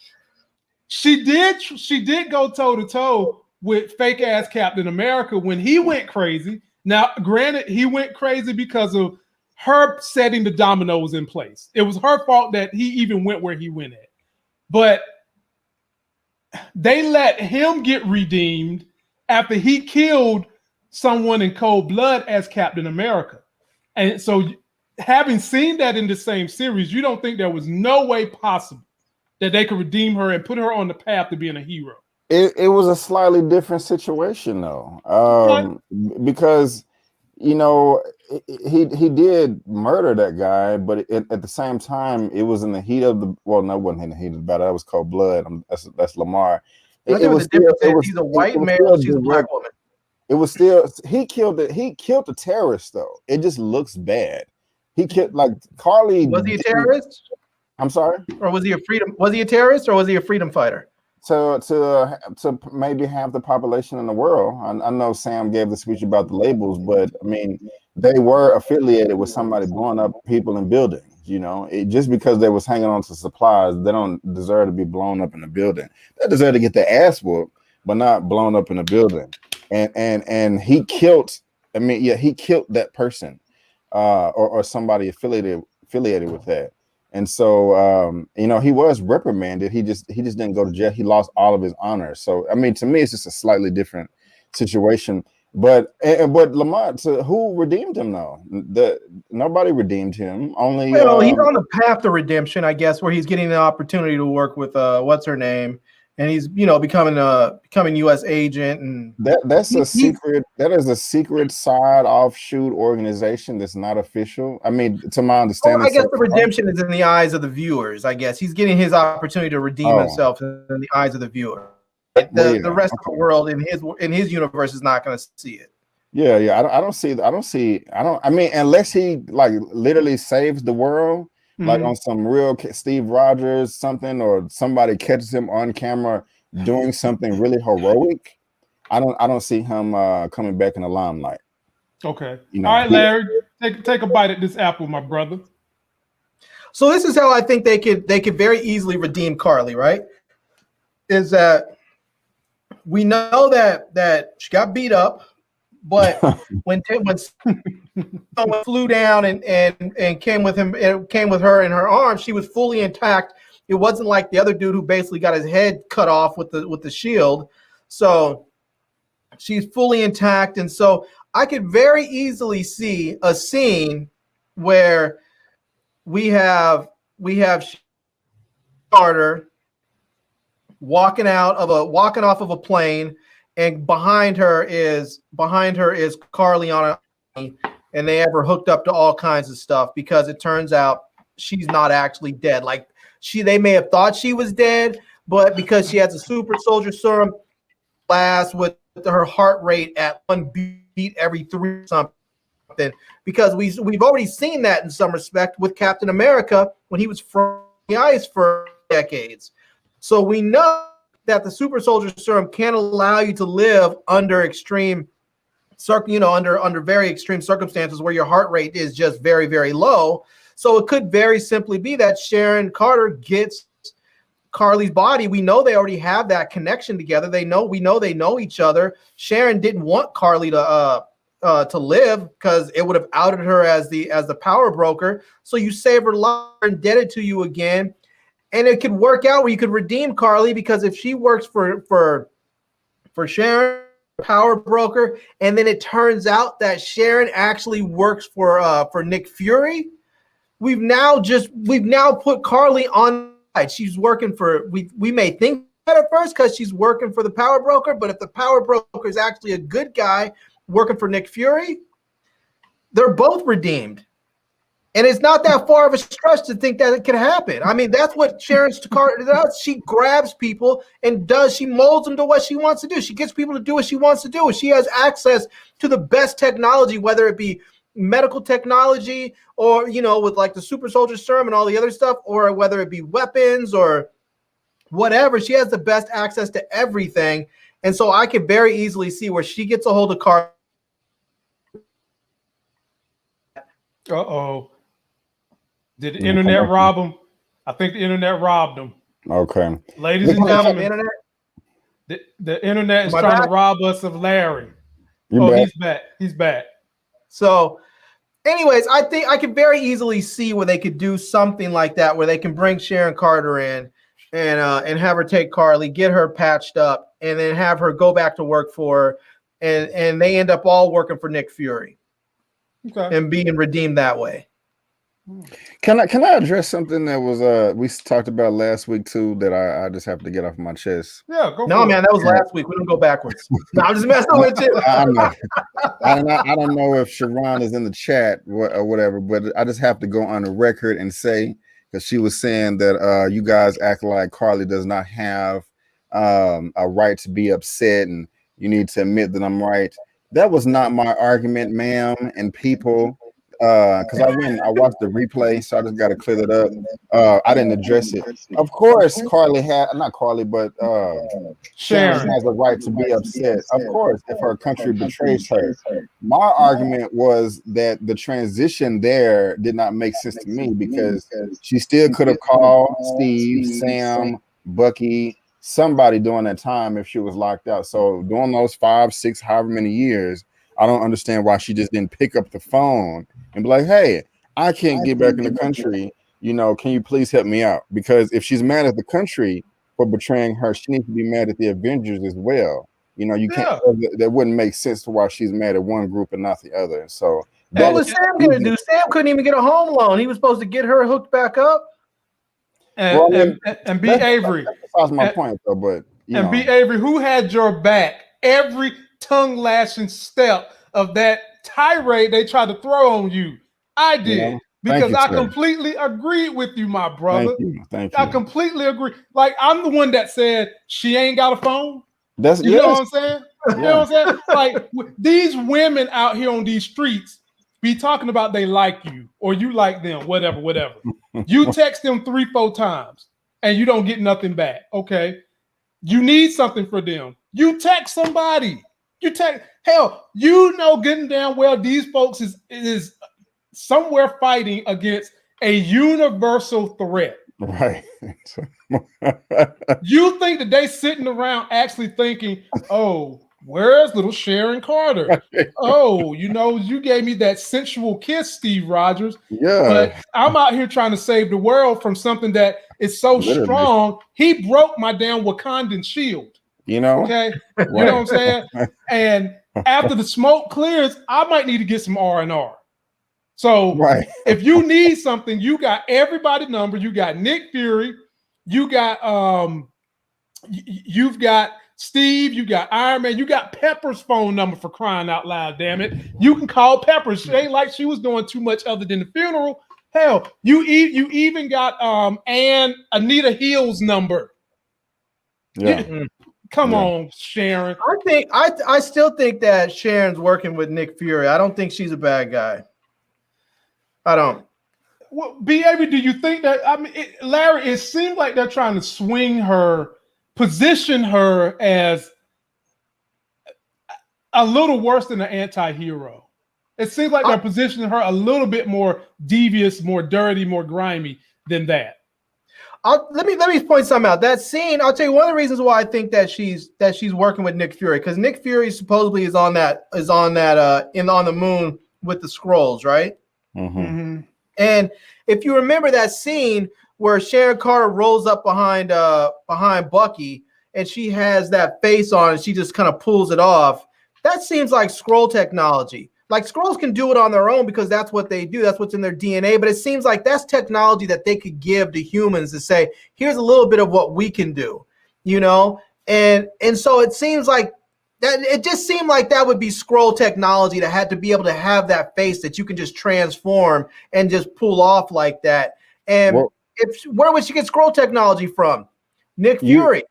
she did go toe to toe with fake ass Captain America when he went crazy. Now, granted, he went crazy because of her setting the dominoes in place. It was her fault that he even went where he went at. But they let him get redeemed after he killed someone in cold blood as Captain America. And so, having seen that in the same series, you don't think there was no way possible that they could redeem her and put her on the path to being a hero? It was a slightly different situation though, because you know he did murder that guy, but at the same time it was in the heat of the no, it wasn't in the heat of the battle. That was cold blood. That's Lamar. It was still, he's a white male, she's a black woman. It was still he killed the terrorist though. It just looks bad. He killed like Carly. Was he a terrorist? I'm sorry. Or was he a freedom? Was he a terrorist or was he a freedom fighter? To maybe half the population in the world. I know Sam gave the speech about the labels, but I mean they were affiliated with somebody blowing up people in buildings. You know, just because they was hanging on to supplies, they don't deserve to be blown up in a building. They deserve to get their ass whooped, but not blown up in a building. And he killed. I mean, yeah, he killed that person, or somebody affiliated with that. And so, you know, he was reprimanded. He just didn't go to jail. He lost all of his honor. So, I mean, to me, it's just a slightly different situation. But Lamont, who redeemed him though? Nobody redeemed him. Only he's on the path to redemption, I guess, where he's getting the opportunity to work with what's her name, and he's becoming U.S. agent, and that's a secret. That is a secret side offshoot organization that's not official. I mean, to my understanding, I guess the redemption is in the eyes of the viewers. I guess he's getting his opportunity to redeem himself in the eyes of the viewer. The rest of the world in his universe is not going to see it. Yeah. I mean, unless he like literally saves the world, like on some real Steve Rogers something, or somebody catches him on camera doing something really heroic, I don't see him coming back in the limelight. Okay. All right, Larry, take a bite at this apple, my brother. So this is how I think they could very easily redeem Carly, right? Is that we know that she got beat up, but when someone flew down and came with her in her arms, she was fully intact. It wasn't like the other dude who basically got his head cut off with the shield. So she's fully intact, and so I could very easily see a scene where we have Carter walking off of a plane, and behind her is Carly on a, and they ever hooked up to all kinds of stuff, because it turns out she's not actually dead. Like they may have thought she was dead, but because she has a super soldier serum, last with her heart rate at 1 beat every 3 something, because we've already seen that in some respect with Captain America when he was from the ice for decades. So we know that the super soldier serum can allow you to live under under very extreme circumstances where your heart rate is just very, very low. So it could very simply be that Sharon Carter gets Carly's body. We know they already have that connection together. We know they know each other. Sharon didn't want Carly to live because it would have outed her as the power broker. So you save her life, indebted to you again. And it could work out where you could redeem Carly, because if she works for Sharon, power broker, and then it turns out that Sharon actually works for Nick Fury, we've now put Carly on. She's working for, we may think that at first because she's working for the power broker, but if the power broker is actually a good guy working for Nick Fury, they're both redeemed. And it's not that far of a stretch to think that it could happen. I mean, that's what Sharon Carter does. She grabs people and she molds them to what she wants to do. She gets people to do what she wants to do. She has access to the best technology, whether it be medical technology or, with like the super soldier serum and all the other stuff, or whether it be weapons or whatever. She has the best access to everything. And so I could very easily see where she gets a hold of Carter. Uh-oh. Did the internet rob him? I think the internet robbed him. Okay. Ladies and gentlemen, internet? the internet is Am I trying back? to rob us of Larry. You back? He's back. He's back. So, anyways, I think I could very easily see where they could do something like that, where they can bring Sharon Carter in and have her take Carly, get her patched up, and then have her go back to work for her, and they end up all working for Nick Fury and being redeemed that way. Can I address something that was we talked about last week too that I just have to get off my chest? Yeah, go. No, man, that was last week. We don't go backwards. No, I'm just messing with you. I know. I don't know if Sharon is in the chat or whatever, but I just have to go on the record and say, because she was saying that you guys act like Carly does not have a right to be upset, and you need to admit that I'm right. That was not my argument, ma'am, and people. Because I watched the replay, so I just got to clear that up. I didn't address it. Of course, Carly had not Carly, but Sharon has a right to be upset. Of course, if her country betrays her. My argument was that the transition there did not make sense to me because she still could have called Steve, Sam, Bucky, somebody during that time if she was locked out. So during those 5, 6, however many years, I don't understand why she just didn't pick up the phone and be like, hey, I can't get back in the country. You know, can you please help me out? Because if she's mad at the country for betraying her, she needs to be mad at the Avengers as well. You know, you can't, that wouldn't make sense to why she's mad at one group and not the other. So what was Sam going to do? Sam couldn't even get a home loan. He was supposed to get her hooked back up. And B. Avery. That's my point, though. But and B. Avery, who had your back every tongue lashing step of that tirade they tried to throw on you? I did, because I completely agreed with you, my brother. Thank you. I completely agree. Like, I'm the one that said she ain't got a phone. That's you know what I'm saying? You know what I'm saying? Like, these women out here on these streets be talking about they like you or you like them, whatever. You text them 3-4 times and you don't get nothing back. Okay. You need something for them. You text somebody. Hell, you know good and damn well these folks is somewhere fighting against a universal threat. Right. You think that they sitting around actually thinking, oh, where's little Sharon Carter? Oh, you know, you gave me that sensual kiss, Steve Rogers. Yeah. But I'm out here trying to save the world from something that is so strong. He broke my damn Wakandan shield. You know? Okay. Right. You know what I'm saying? And after the smoke clears, I might need to get some R&R. So if you need something, you got everybody's number. You got Nick Fury. You got you've got Steve. You got Iron Man. You got Pepper's phone number, for crying out loud. Damn it! You can call Pepper. She ain't like she was doing too much other than the funeral. Hell, you even got Anita Hill's number. Yeah. Come on, Sharon. I still think that Sharon's working with Nick Fury. I don't think she's a bad guy. I don't. Well, B.A.B., do you think that? I mean, Larry, it seems like they're trying to swing her, position her as a little worse than an anti-hero. It seems like they're positioning her a little bit more devious, more dirty, more grimy than that. Let me point something out. That scene, I'll tell you one of the reasons why I think that she's working with Nick Fury, because Nick Fury supposedly is on the moon with the Skrulls, right? Mm-hmm. And if you remember that scene where Sharon Carter rolls up behind Bucky and she has that face on and she just kind of pulls it off, that seems like Skrull technology. Like, Skrulls can do it on their own because that's what they do. That's what's in their DNA. But it seems like that's technology that they could give to humans to say, here's a little bit of what we can do, you know? And so it seems like that, it just seemed like that would be Skrull technology that had to be able to have that face that you can just transform and just pull off like that. And where would she get Skrull technology from? Nick Fury.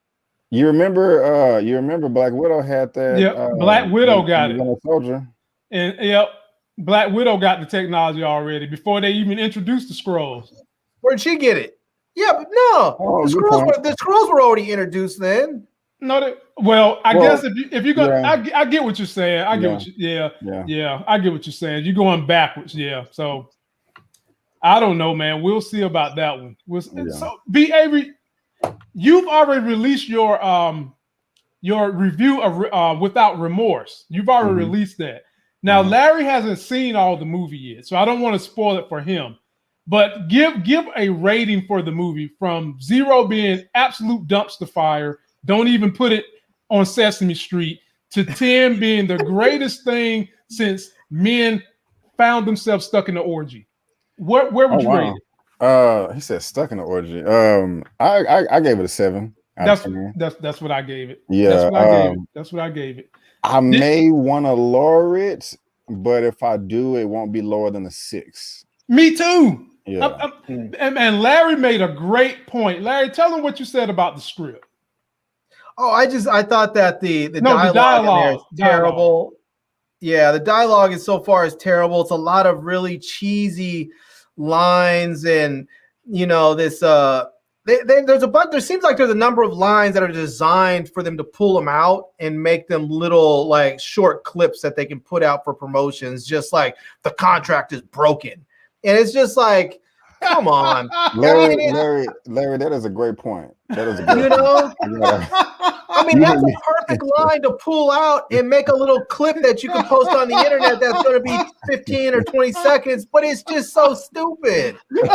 You remember Black Widow had that? Yeah, Black Widow got it. Soldier. And Black Widow got the technology already before they even introduced the Skrulls. Where'd she get it? Yeah, but no, the Skrulls were already introduced then. No, I guess if you go, I get what you're saying. I get what you, I get what you're saying. You're going backwards, So I don't know, man. We'll see about that one. Yeah. So, B. Avery, you've already released your review of Without Remorse. You've already released that. Now, Larry hasn't seen all the movie yet, so I don't want to spoil it for him. But give a rating for the movie from 0 being absolute dumpster fire, don't even put it on Sesame Street, to 10 being the greatest thing since men found themselves stuck in the orgy. Where would you rate it? He said stuck in the orgy. I gave it a 7. That's what I gave it. Yeah, that's what I gave it. I may want to lower it, but if I do, it won't be lower than a 6. Me too. Yeah. And Larry made a great point. Larry, tell him what you said about the script. Oh, I thought that the dialogue is terrible. Yeah, the dialogue is so far is terrible. It's a lot of really cheesy lines, and this there's a bunch. There seems like there's a number of lines that are designed for them to pull them out and make them little like short clips that they can put out for promotions. Just like the contract is broken, and it's just like, come on, Larry, that is a great point. That is a great point. I mean, that's a perfect line to pull out and make a little clip that you can post on the internet that's going to be 15 or 20 seconds, but it's just so stupid. You hit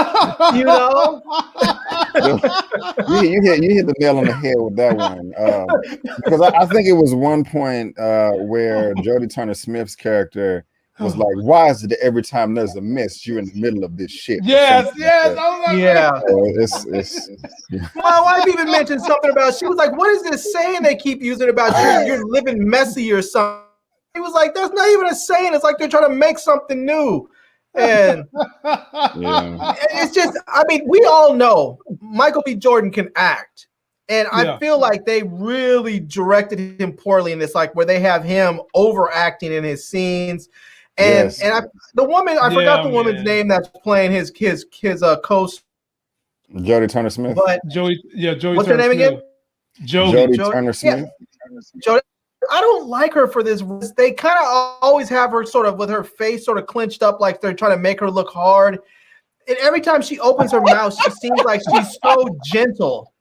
the nail on the head with that one. Because I think it was one point where Jodie Turner-Smith's character was like, why is it that every time there's a miss, you're in the middle of this shit? Yes. My wife even mentioned something about, she was like, what is this saying they keep using about you're living messy or something? He was like, there's not even a saying. It's like they're trying to make something new. And it's just, I mean, we all know Michael B. Jordan can act. And I feel like they really directed him poorly in this, like where they have him overacting in his scenes. And the woman, I forgot the woman's name that's playing his co-star. Jodie Turner-Smith. But Jodie what's her name again? Jodie Turner-Smith. Jodie. I don't like her for this. They kind of always have her sort of with her face sort of clenched up, like they're trying to make her look hard. And every time she opens her mouth, she seems like she's so gentle.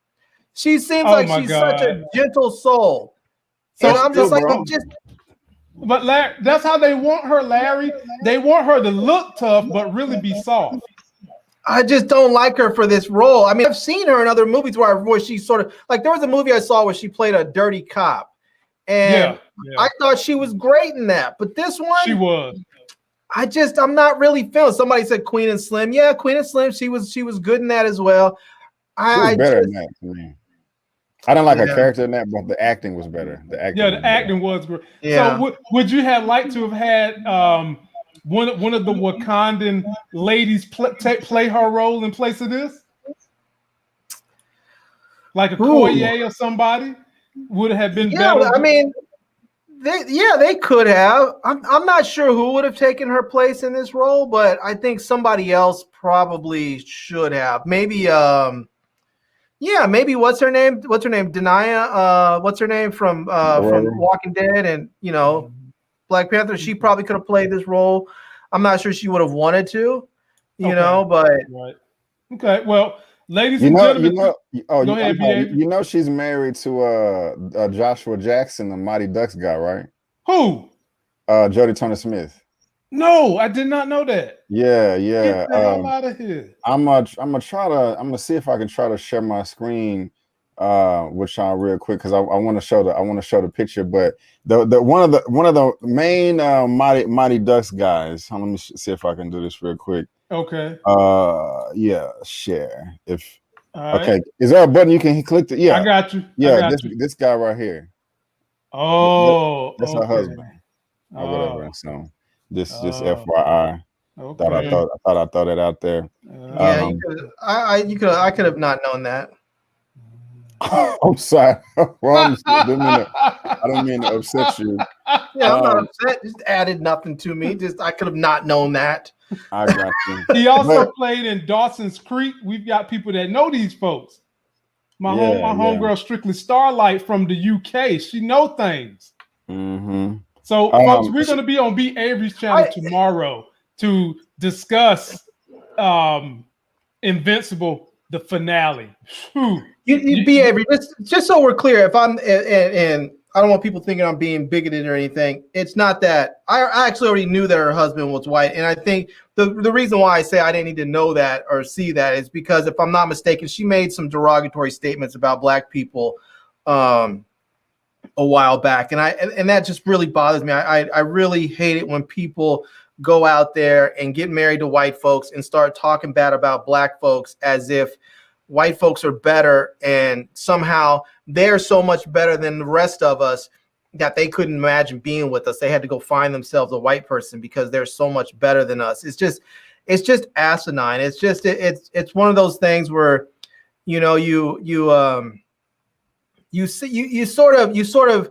She seems like she's such a gentle soul. So and I'm just like, But Larry, that's how they want her, Larry. They want her to look tough, but really be soft. I just don't like her for this role. I mean, I've seen her in other movies where she's sort of like, there was a movie I saw where she played a dirty cop. And I thought she was great in that. But this one, she was. I'm not really feeling. Somebody said Queen and Slim. Yeah, Queen and Slim. She was good in that as well. I better than that for me. I didn't like her character in that, but the acting was better. The acting was great. Yeah. So would you have liked to have had one of the Wakandan ladies play her role in place of this? Like a Koye or somebody? Would it have been better? I mean, they could have. I'm not sure who would have taken her place in this role, but I think somebody else probably should have. Maybe maybe what's her name? Denaya. What's her name from Walking Dead and Black Panther? She probably could have played this role. I'm not sure she would have wanted to, but okay. Well, ladies and gentlemen, go ahead, she's married to Joshua Jackson, the Mighty Ducks guy, right? Who? Jodie Turner-Smith. No, I did not know that. Yeah. Get the hell out of here. I'm gonna see if I can try to share my screen with y'all real quick because I want to show the picture. But the one of the main Mighty Ducks guys. Let me see if I can do this real quick. Okay. Share. Okay. Is there a button you can click? Yeah, I got you. Yeah, this guy right here. Oh, that's her husband. Or whatever. So just FYI. Okay. I thought I'd throw that out there. I could have not known that. I'm sorry. Well, I don't mean to upset you. Yeah, I'm not upset. Just added nothing to me. I could have not known that. I got you. He also played in Dawson's Creek. We've got people that know these folks. My homegirl Strictly Starlight from the UK. She know things. Mm-hmm. So, folks, we're going to be on B. Avery's channel tomorrow to discuss Invincible, the finale. Whew. You be Avery, just so we're clear, if I'm and I don't want people thinking I'm being bigoted or anything. It's not that I actually already knew that her husband was white, and I think the reason why I say I didn't need to know that or see that is because if I'm not mistaken, she made some derogatory statements about black people a while back, and that just really bothers me. I really hate it when people go out there and get married to white folks and start talking bad about black folks as if white folks are better and somehow they're so much better than the rest of us that they couldn't imagine being with us. They had to go find themselves a white person because they're so much better than us. It's just asinine. It's one of those things where, you know, you sort of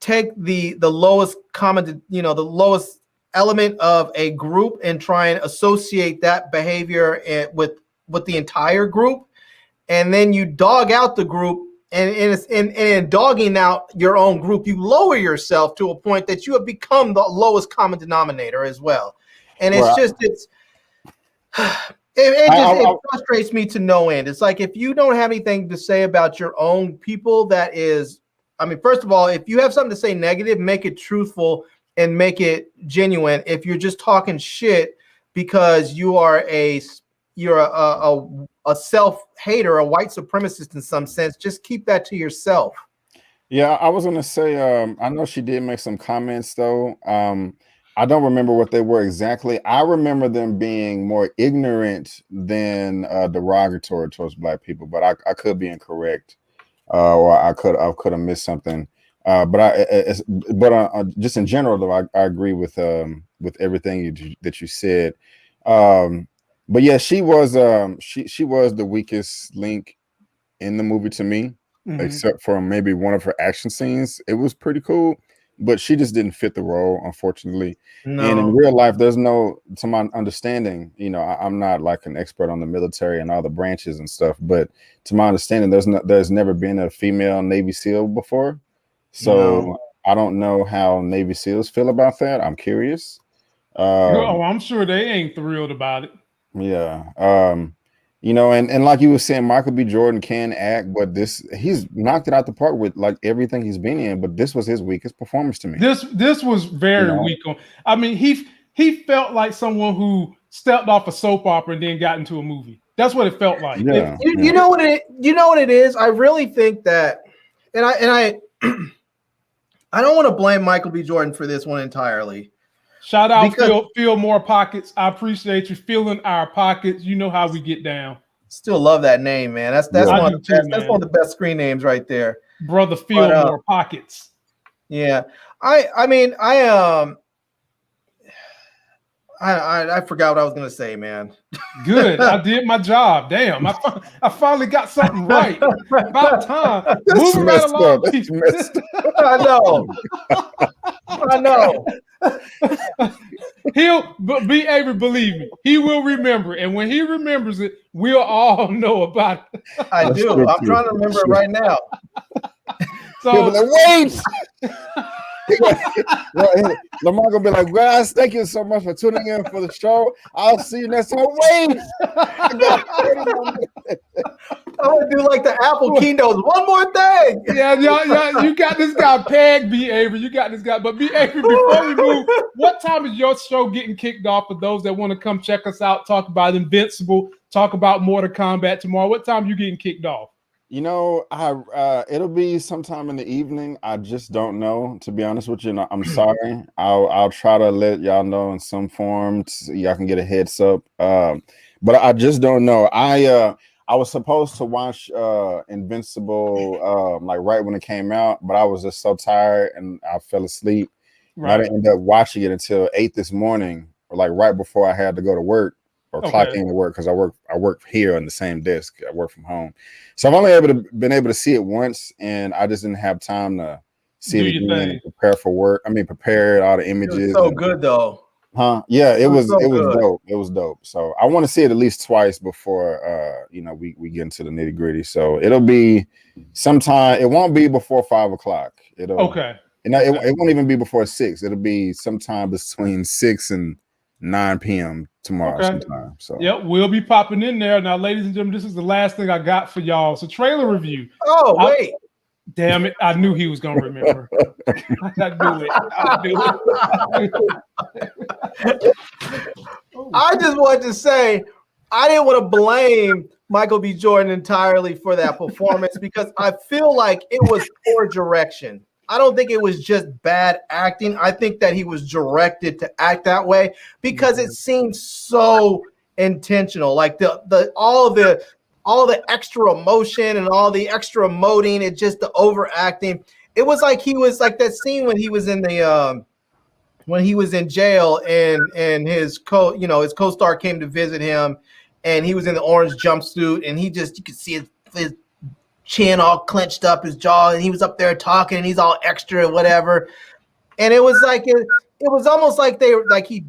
take the lowest common, you know, the lowest element of a group and try and associate that behavior with the entire group. And then you dog out the group, and in dogging out your own group, you lower yourself to a point that you have become the lowest common denominator as well. And it frustrates me to no end. It's like, if you don't have anything to say about your own people, that is, I mean, first of all, if you have something to say negative, make it truthful and make it genuine. If you're just talking shit because you are a self-hater, a white supremacist in some sense, just keep that to yourself. Yeah, I was gonna say, I know she did make some comments though. I don't remember what they were exactly. I remember them being more ignorant than derogatory towards black people, but I could be incorrect, or I could have missed something. But just in general though, I agree with everything that you said. But yeah, she was the weakest link in the movie to me, except for maybe one of her action scenes. It was pretty cool, but she just didn't fit the role, unfortunately. No. And in real life, there's no, to my understanding, you know, I'm not like an expert on the military and all the branches and stuff, but to my understanding, there's never been a female Navy SEAL before. So I don't know how Navy SEALs feel about that. I'm curious. I'm sure they ain't thrilled about it. Yeah. You know, and like you were saying, Michael B. Jordan can act, but he's knocked it out the park with like everything he's been in, but this was his weakest performance to me. This was very weak. I mean, he felt like someone who stepped off a soap opera and then got into a movie. That's what it felt like. Yeah. You know what it is? I really think that, and I I don't want to blame Michael B. Jordan for this one entirely. Shout out, Feel More Pockets. I appreciate you filling our pockets. You know how we get down. Still love that name, man. That's one of the best screen names right there. Brother, Feel More Pockets. Yeah. I forgot what I was gonna say, man. Good. I did my job. Damn. I finally got something right. About time. Moving right along. I know. He'll be able to believe me. He will remember, and when he remembers it, we'll all know about it. I do. I'm trying to remember it right now. So wait. Lamont gonna be like, guys, thank you so much for tuning in for the show. I'll see you next time. Wait. I'm gonna do like the Apple keynotes. One more thing. Yeah, you got this guy pegged, B. Avery. You got this guy. But B. Avery, before we move, what time is your show getting kicked off for those that want to come check us out, talk about Invincible, talk about Mortal Kombat tomorrow? What time are you getting kicked off? You know, it'll be sometime in the evening. I just don't know, to be honest with you. I'm sorry. I'll try to let y'all know in some form so y'all can get a heads up. But I just don't know. I was supposed to watch Invincible like right when it came out, but I was just so tired and I fell asleep. Right. I didn't end up watching it until 8 this morning, or like right before I had to go to work. Or clock in to work, because I work here on the same desk. I work from home, so I've only been able to see it once, and I just didn't have time to see it again and prepare for work. I mean, prepared all the images. It was so good though. Huh? Yeah, it was dope. It was dope. So I want to see it at least twice before we get into the nitty gritty. So it'll be sometime. It won't be before 5 o'clock. It won't even be before 6. It'll be sometime between 6 and 9 p.m. tomorrow Okay. sometime. So Yep, we'll be popping in there. Now, ladies and gentlemen, this is the last thing I got for y'all. So trailer review. Oh, wait. Damn it. I knew he was gonna remember. I knew it. I knew it. I just wanted to say I didn't want to blame Michael B. Jordan entirely for that performance because I feel like it was poor direction. I don't think it was just bad acting. I think that he was directed to act that way because it seemed so intentional. Like all the extra emotion and all the extra emoting and just the overacting. It was like he was like that scene when he was in the when he was in jail and his co-star came to visit him and he was in the orange jumpsuit and you could see his chin all clenched up, his jaw, and he was up there talking and he's all extra and whatever. And it was like it was almost like he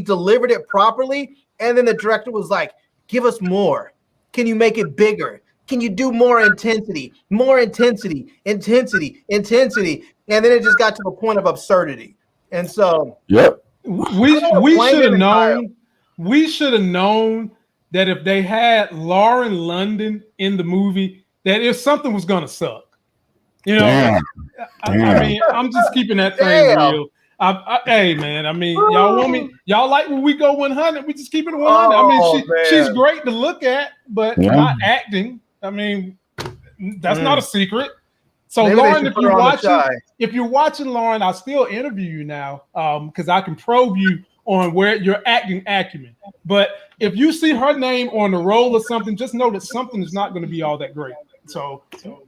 delivered it properly. And then the director was like, give us more. Can you make it bigger? Can you do more intensity? More intensity, intensity, intensity. And then it just got to the point of absurdity. And so we should have known. We should have known that if they had Lauren London in the movie, that if something was gonna suck. You know, I mean, I'm just keeping that thing real. Hey man, I mean, y'all want me? Y'all like when we go 100? We just keep it 100. I mean, she's great to look at, but not acting. I mean, that's not a secret. So maybe Lauren, if you're watching Lauren, I'll still interview you now because I can probe you on where your acting acumen. But if you see her name on the roll or something, just know that something is not going to be all that great. So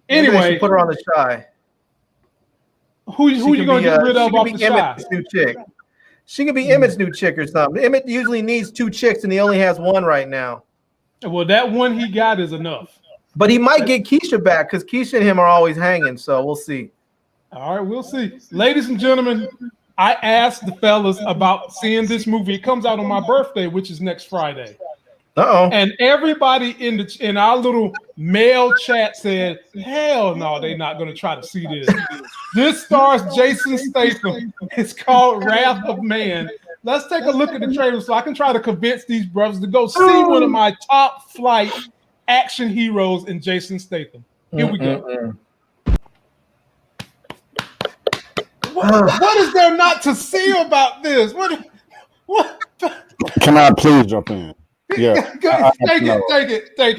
anyway, put her on the Shy. Who you going to get rid of off the Shy? New chick. She could be Emmett's new chick or something. Emmett usually needs 2 chicks and he only has 1 right now. Well, that one he got is enough. But he might get Keisha back because Keisha and him are always hanging. So we'll see. All right, we'll see. Ladies and gentlemen, I asked the fellas about seeing this movie. It comes out on my birthday, which is next Friday. And everybody in our little mail chat said, hell no, they're not going to try to see this. This stars Jason Statham. It's called Wrath of Man. Let's take a look at the trailer so I can try to convince these brothers to go see one of my top flight action heroes in Jason Statham. Here we go. What is there not to see about this? What? Can I please jump in? Yeah, take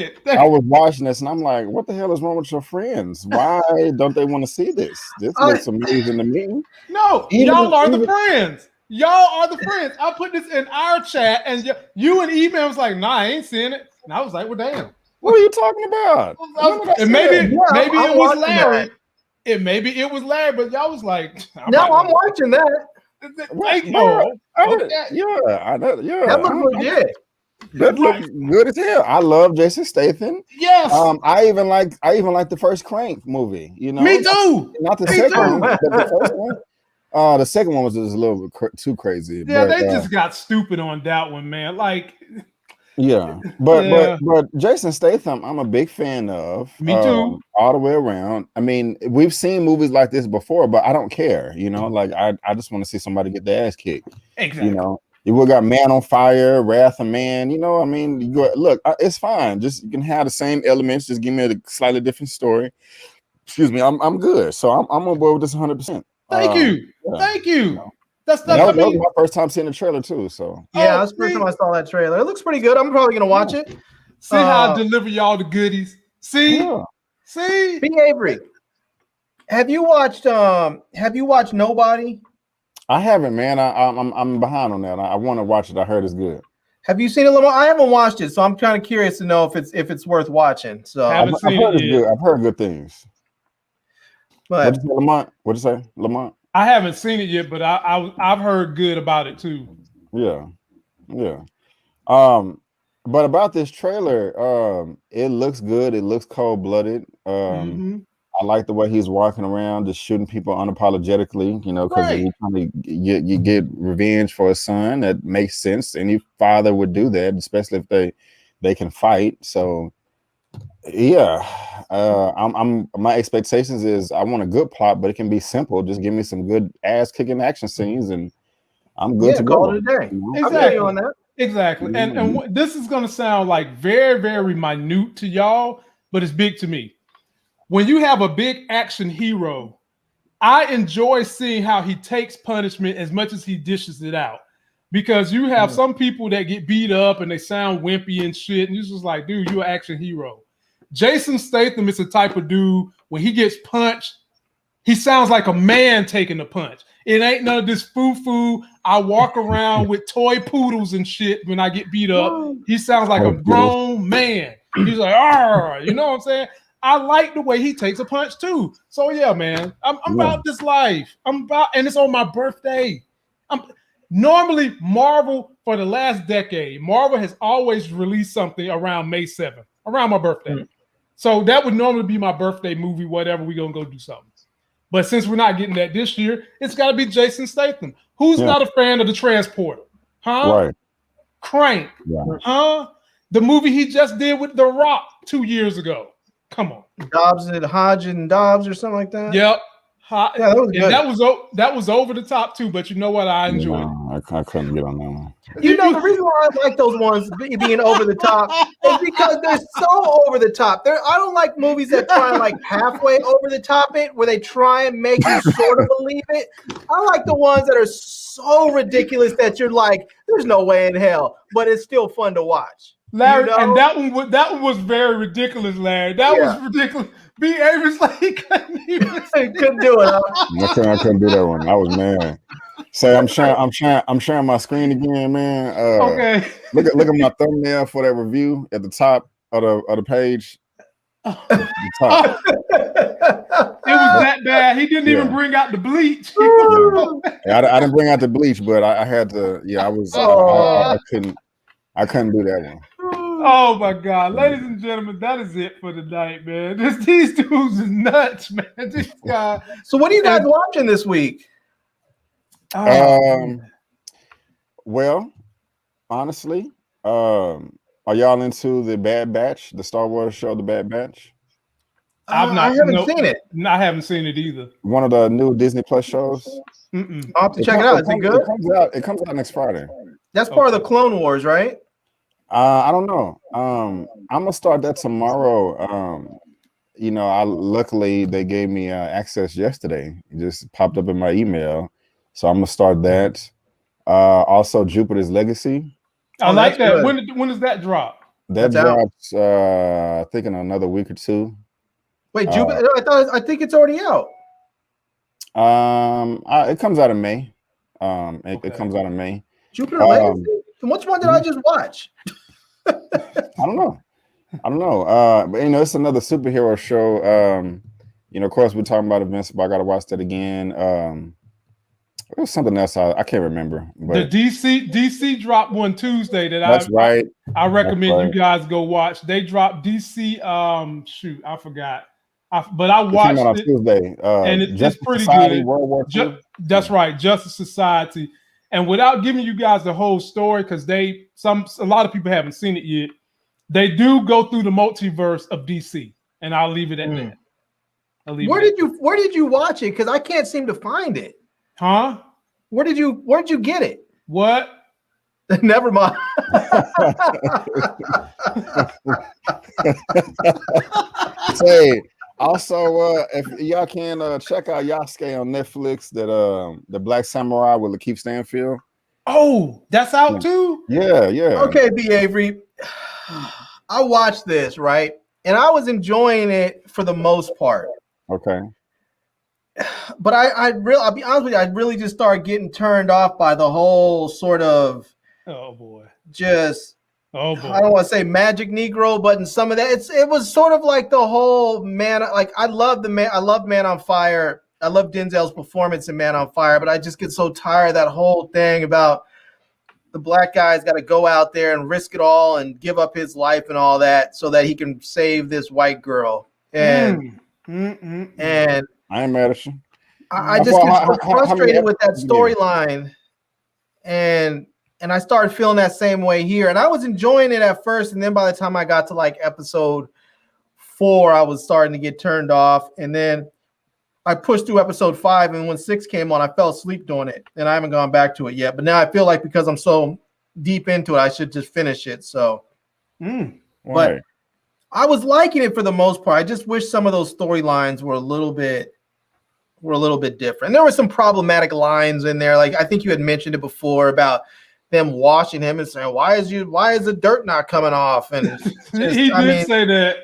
it. I was watching this and I'm like, what the hell is wrong with your friends? Why don't they want to see this? This looks amazing to me. No, y'all are the friends. Y'all are the friends. I put this in our chat and you and email was like, nah, I ain't seeing it. And I was like, well, damn. What are you talking about? And maybe it was Larry. Maybe it was Larry, but y'all was like, I'm watching that. That looks legit. That looks good as hell. I love Jason Statham. Yes. I even like the first Crank movie. You know, me too. Not the second one, but the first one. The second one was just a little bit too crazy. Yeah, they just got stupid on that one, man. Like. Yeah, but Jason Statham, I'm a big fan of. Me too. All the way around. I mean, we've seen movies like this before, but I don't care. You know, like I just want to see somebody get their ass kicked. Exactly. You know, you got Man on Fire, Wrath of Man. You know, I mean, you go, look, it's fine. Just you can have the same elements. Just give me a slightly different story. Excuse me, I'm good. So I'm on board with this 100%. Thank you. Thank you. You know. That was my first time seeing the trailer too. So yeah, that's the first time I saw that trailer. It looks pretty good. I'm probably gonna watch it. See how I deliver y'all the goodies. See, B. Avery, have you watched Nobody? I haven't, man. I'm behind on that. I want to watch it. I heard it's good. Have you seen it, Lamont? I haven't watched it, so I'm kind of curious to know if it's worth watching. So I've heard it's good. I've heard good things. But what'd you say, Lamont? What'd you say, Lamont? I haven't seen it yet, but I've heard good about it too. Yeah. But about this trailer, it looks good. It looks cold-blooded. I like the way he's walking around, just shooting people unapologetically. You know, because you get revenge for a son. That makes sense. Any father would do that, especially if they can fight. So. Yeah, my expectations is I want a good plot, but it can be simple. Just give me some good ass kicking action scenes, and I'm good to go. Call it a day. Exactly. On that. Exactly. And this is going to sound like very, very minute to y'all, but it's big to me. When you have a big action hero, I enjoy seeing how he takes punishment as much as he dishes it out. Because you have some people that get beat up and they sound wimpy and shit, and you're just like, dude, you're an action hero. Jason Statham is the type of dude, when he gets punched, he sounds like a man taking a punch. It ain't none of this foo-foo. I walk around with toy poodles and shit when I get beat up. He sounds like a grown man. He's like, "Arr," you know what I'm saying? I like the way he takes a punch too. So yeah, man, I'm about this life. And it's on my birthday. Normally, Marvel for the last decade, Marvel has always released something around May 7th, around my birthday. So that would normally be my birthday movie, whatever, we're going to go do something. But since we're not getting that this year, it's got to be Jason Statham. Who's not a fan of The Transporter? Huh? Right. Crank. Right. Huh? The movie he just did with The Rock 2 years ago. Come on. Hodge and Dobbs or something like that? Yep. Yeah, that was good. That was over the top too, but you know what? I enjoyed it. I couldn't get on that one. You know, the reason why I like those ones being over the top is because they're so over the top. I don't like movies that try and like halfway over the top it, where they try and make you sort of believe it. I like the ones that are so ridiculous that you're like, there's no way in hell, but it's still fun to watch. Larry, you know? and that one was very ridiculous, Larry. That was ridiculous. B. Average like couldn't do it. Huh? I couldn't do that one. I was mad. Say I'm sharing my screen again, man. Okay. Look at my thumbnail for that review at the top of the page. The top. It was that bad. He didn't even bring out the bleach. I didn't bring out the bleach, but I had to. Yeah, I couldn't do that one. Oh my God, ladies and gentlemen, that is it for tonight, man. These dudes is nuts, man. This guy. So, what are you guys watching this week? Well, honestly, are y'all into the Bad Batch, the Star Wars show, the Bad Batch? I haven't seen it. I haven't seen it either. One of the new Disney Plus shows. I'll have to check it out. Is it good? It comes out next Friday. That's part of the Clone Wars, right? I don't know. I'm gonna start that tomorrow. Luckily they gave me access yesterday. It just popped up in my email, so I'm gonna start that. Also, Jupiter's Legacy. I like that. Good. When does that drop? That drops, I think, in another week or two. Wait, Jupiter? I think it's already out. It comes out in May. It comes out in May. Jupiter Legacy. Which one did I just watch? I don't know. But it's another superhero show. Of course, we're talking about events, but I gotta watch that again. It was something else I can't remember. But the DC dropped one Tuesday that I recommend you guys go watch. They dropped DC. I forgot. But I watched it on Tuesday. And it's pretty Society, good. World War II. That's right, Justice Society. And without giving you guys the whole story, because a lot of people haven't seen it yet, they do go through the multiverse of DC, and I'll leave it at that. Where did you watch it? Because I can't seem to find it. Huh? Where'd you get it? What? Never mind. Say, also, if y'all can check out Yasuke on Netflix, that the Black Samurai with Lakeith Stanfield. Oh, that's out too? Yeah. Okay, B. Avery. I watched this, right? And I was enjoying it for the most part. Okay. But I'll be honest with you, I really just started getting turned off by the whole sort of I don't want to say magic Negro, but in some of that, it was sort of like the whole Man on Fire. I love Denzel's performance in Man on Fire, but I just get so tired of that whole thing about the black guy's got to go out there and risk it all and give up his life and all that so that he can save this white girl. And I ain't mad at you. I just get so frustrated with that storyline, and I started feeling that same way here. And I was enjoying it at first, and then by the time I got to like episode 4, I was starting to get turned off. And then I pushed through episode 5, and when 6 came on, I fell asleep doing it, and I haven't gone back to it yet. But now I feel like because I'm so deep into it, I should just finish it. So, but I was liking it for the most part. I just wish some of those storylines were a little bit different. There were some problematic lines in there. Like I think you had mentioned it before about them washing him and saying, why is the dirt not coming off? And just, he did say that.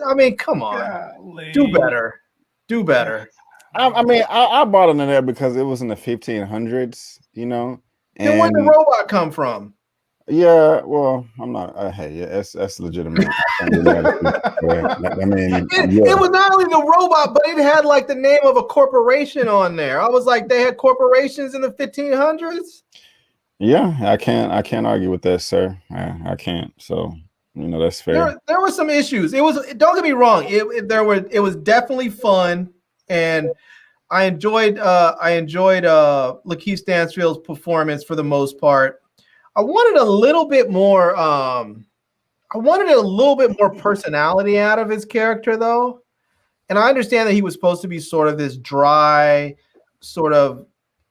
I mean, come on. Golly. Do better. I bought into that because it was in the 1500s, you know. And where did the robot come from? Yeah, well, I'm not. Hey, yeah, that's legitimate. I mean, it was not only the robot, but it had like the name of a corporation on there. I was like, they had corporations in the 1500s. Yeah, I can't argue with that, sir. I can't. So you know that's fair. There were some issues. It was, don't get me wrong. It was definitely fun, and I enjoyed Lakeith Stanfield's performance for the most part. I wanted a little bit more. I wanted a little bit more personality out of his character, though. And I understand that he was supposed to be sort of this dry, sort of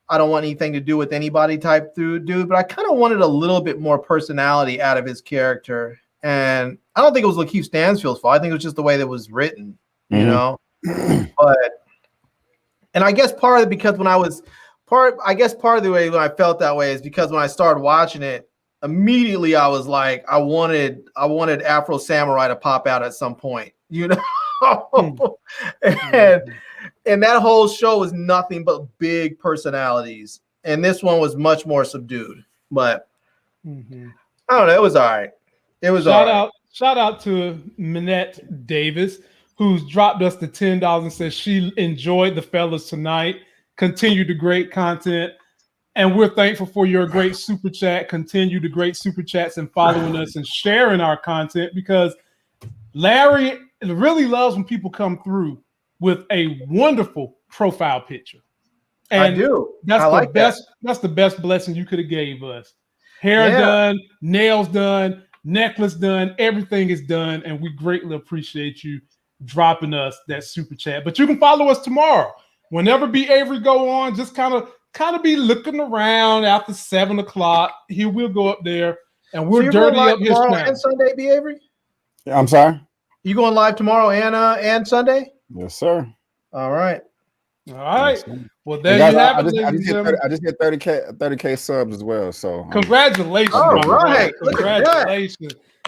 I don't want anything to do with anybody type dude, but I kind of wanted a little bit more personality out of his character. And I don't think it was Lakeith Stanfield's fault. I think it was just the way that it was written, you know. And I guess part of it because part of the way when I felt that way is because when I started watching it, immediately I was like, I wanted Afro Samurai to pop out at some point, you know. And that whole show was nothing but big personalities, and this one was much more subdued. But I don't know, it was all right. It was Shout out to Minette Davis, who's dropped us the $10 and says she enjoyed the fellas tonight. Continue the great content. And we're thankful for your great super chat. Continue the great super chats and following us and sharing our content, because Larry really loves when people come through with a wonderful profile picture. And I do. That's the best blessing you could have gave us. Hair done, nails done, necklace done, everything is done. And we greatly appreciate you dropping us that super chat. But you can follow us tomorrow. Whenever B. Avery go on, just kind of be looking around after 7 o'clock. He will go up there and we'll dirty up his channel. And Sunday, B. Avery? I'm sorry? You going live tomorrow and Sunday? Yes, sir. All right. Yes, well, there you have it. I just hit 30K subs as well. So congratulations. All right.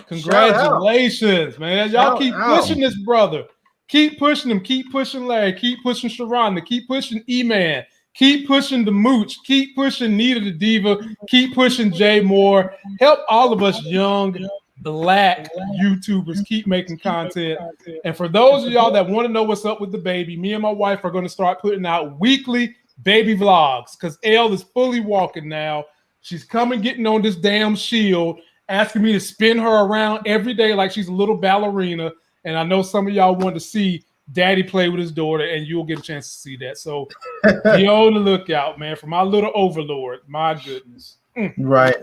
Congratulations, man. Y'all keep pushing this brother. Keep pushing him. Keep pushing Larry. Keep pushing Sharonda. Keep pushing E-Man. Keep pushing the Mooch. Keep pushing Nita the Diva. Keep pushing Jay Moore. Help all of us young Black YouTubers keep making content. And for those of y'all that want to know what's up with the baby, me and my wife are going to start putting out weekly baby vlogs, because Elle is fully walking now. She's coming, getting on this damn shield, asking me to spin her around every day like she's a little ballerina. And I know some of y'all want to see Daddy play with his daughter, and you'll get a chance to see that. So be on the lookout, man, for my little overlord. My goodness. Right.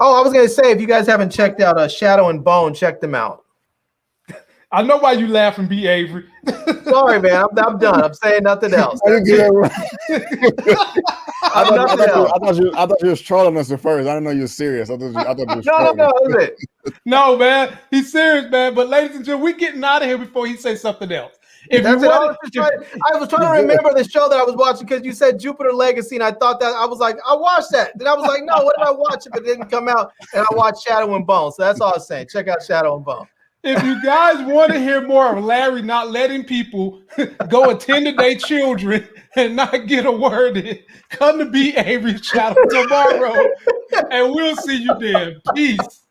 Oh, I was gonna say, if you guys haven't checked out Shadow and Bone, check them out. I know why you laughing, B. Avery. Sorry, man. I'm done. I'm saying nothing else. I thought you was trolling us at first. I didn't know you were serious. I thought you was trolling. No, man. He's serious, man. But ladies and gentlemen, we're getting out of here before he says something else. I was trying to remember the show that I was watching, because you said Jupiter Legacy, and I thought that I was like, I watched that. Then I was like, no, what did I watch? But it didn't come out, and I watched Shadow and Bone. So that's all I'm saying. Check out Shadow and Bone. If you guys want to hear more of Larry not letting people go attend to their children and not get a word in, come to B. Avery's channel tomorrow, and we'll see you then. Peace.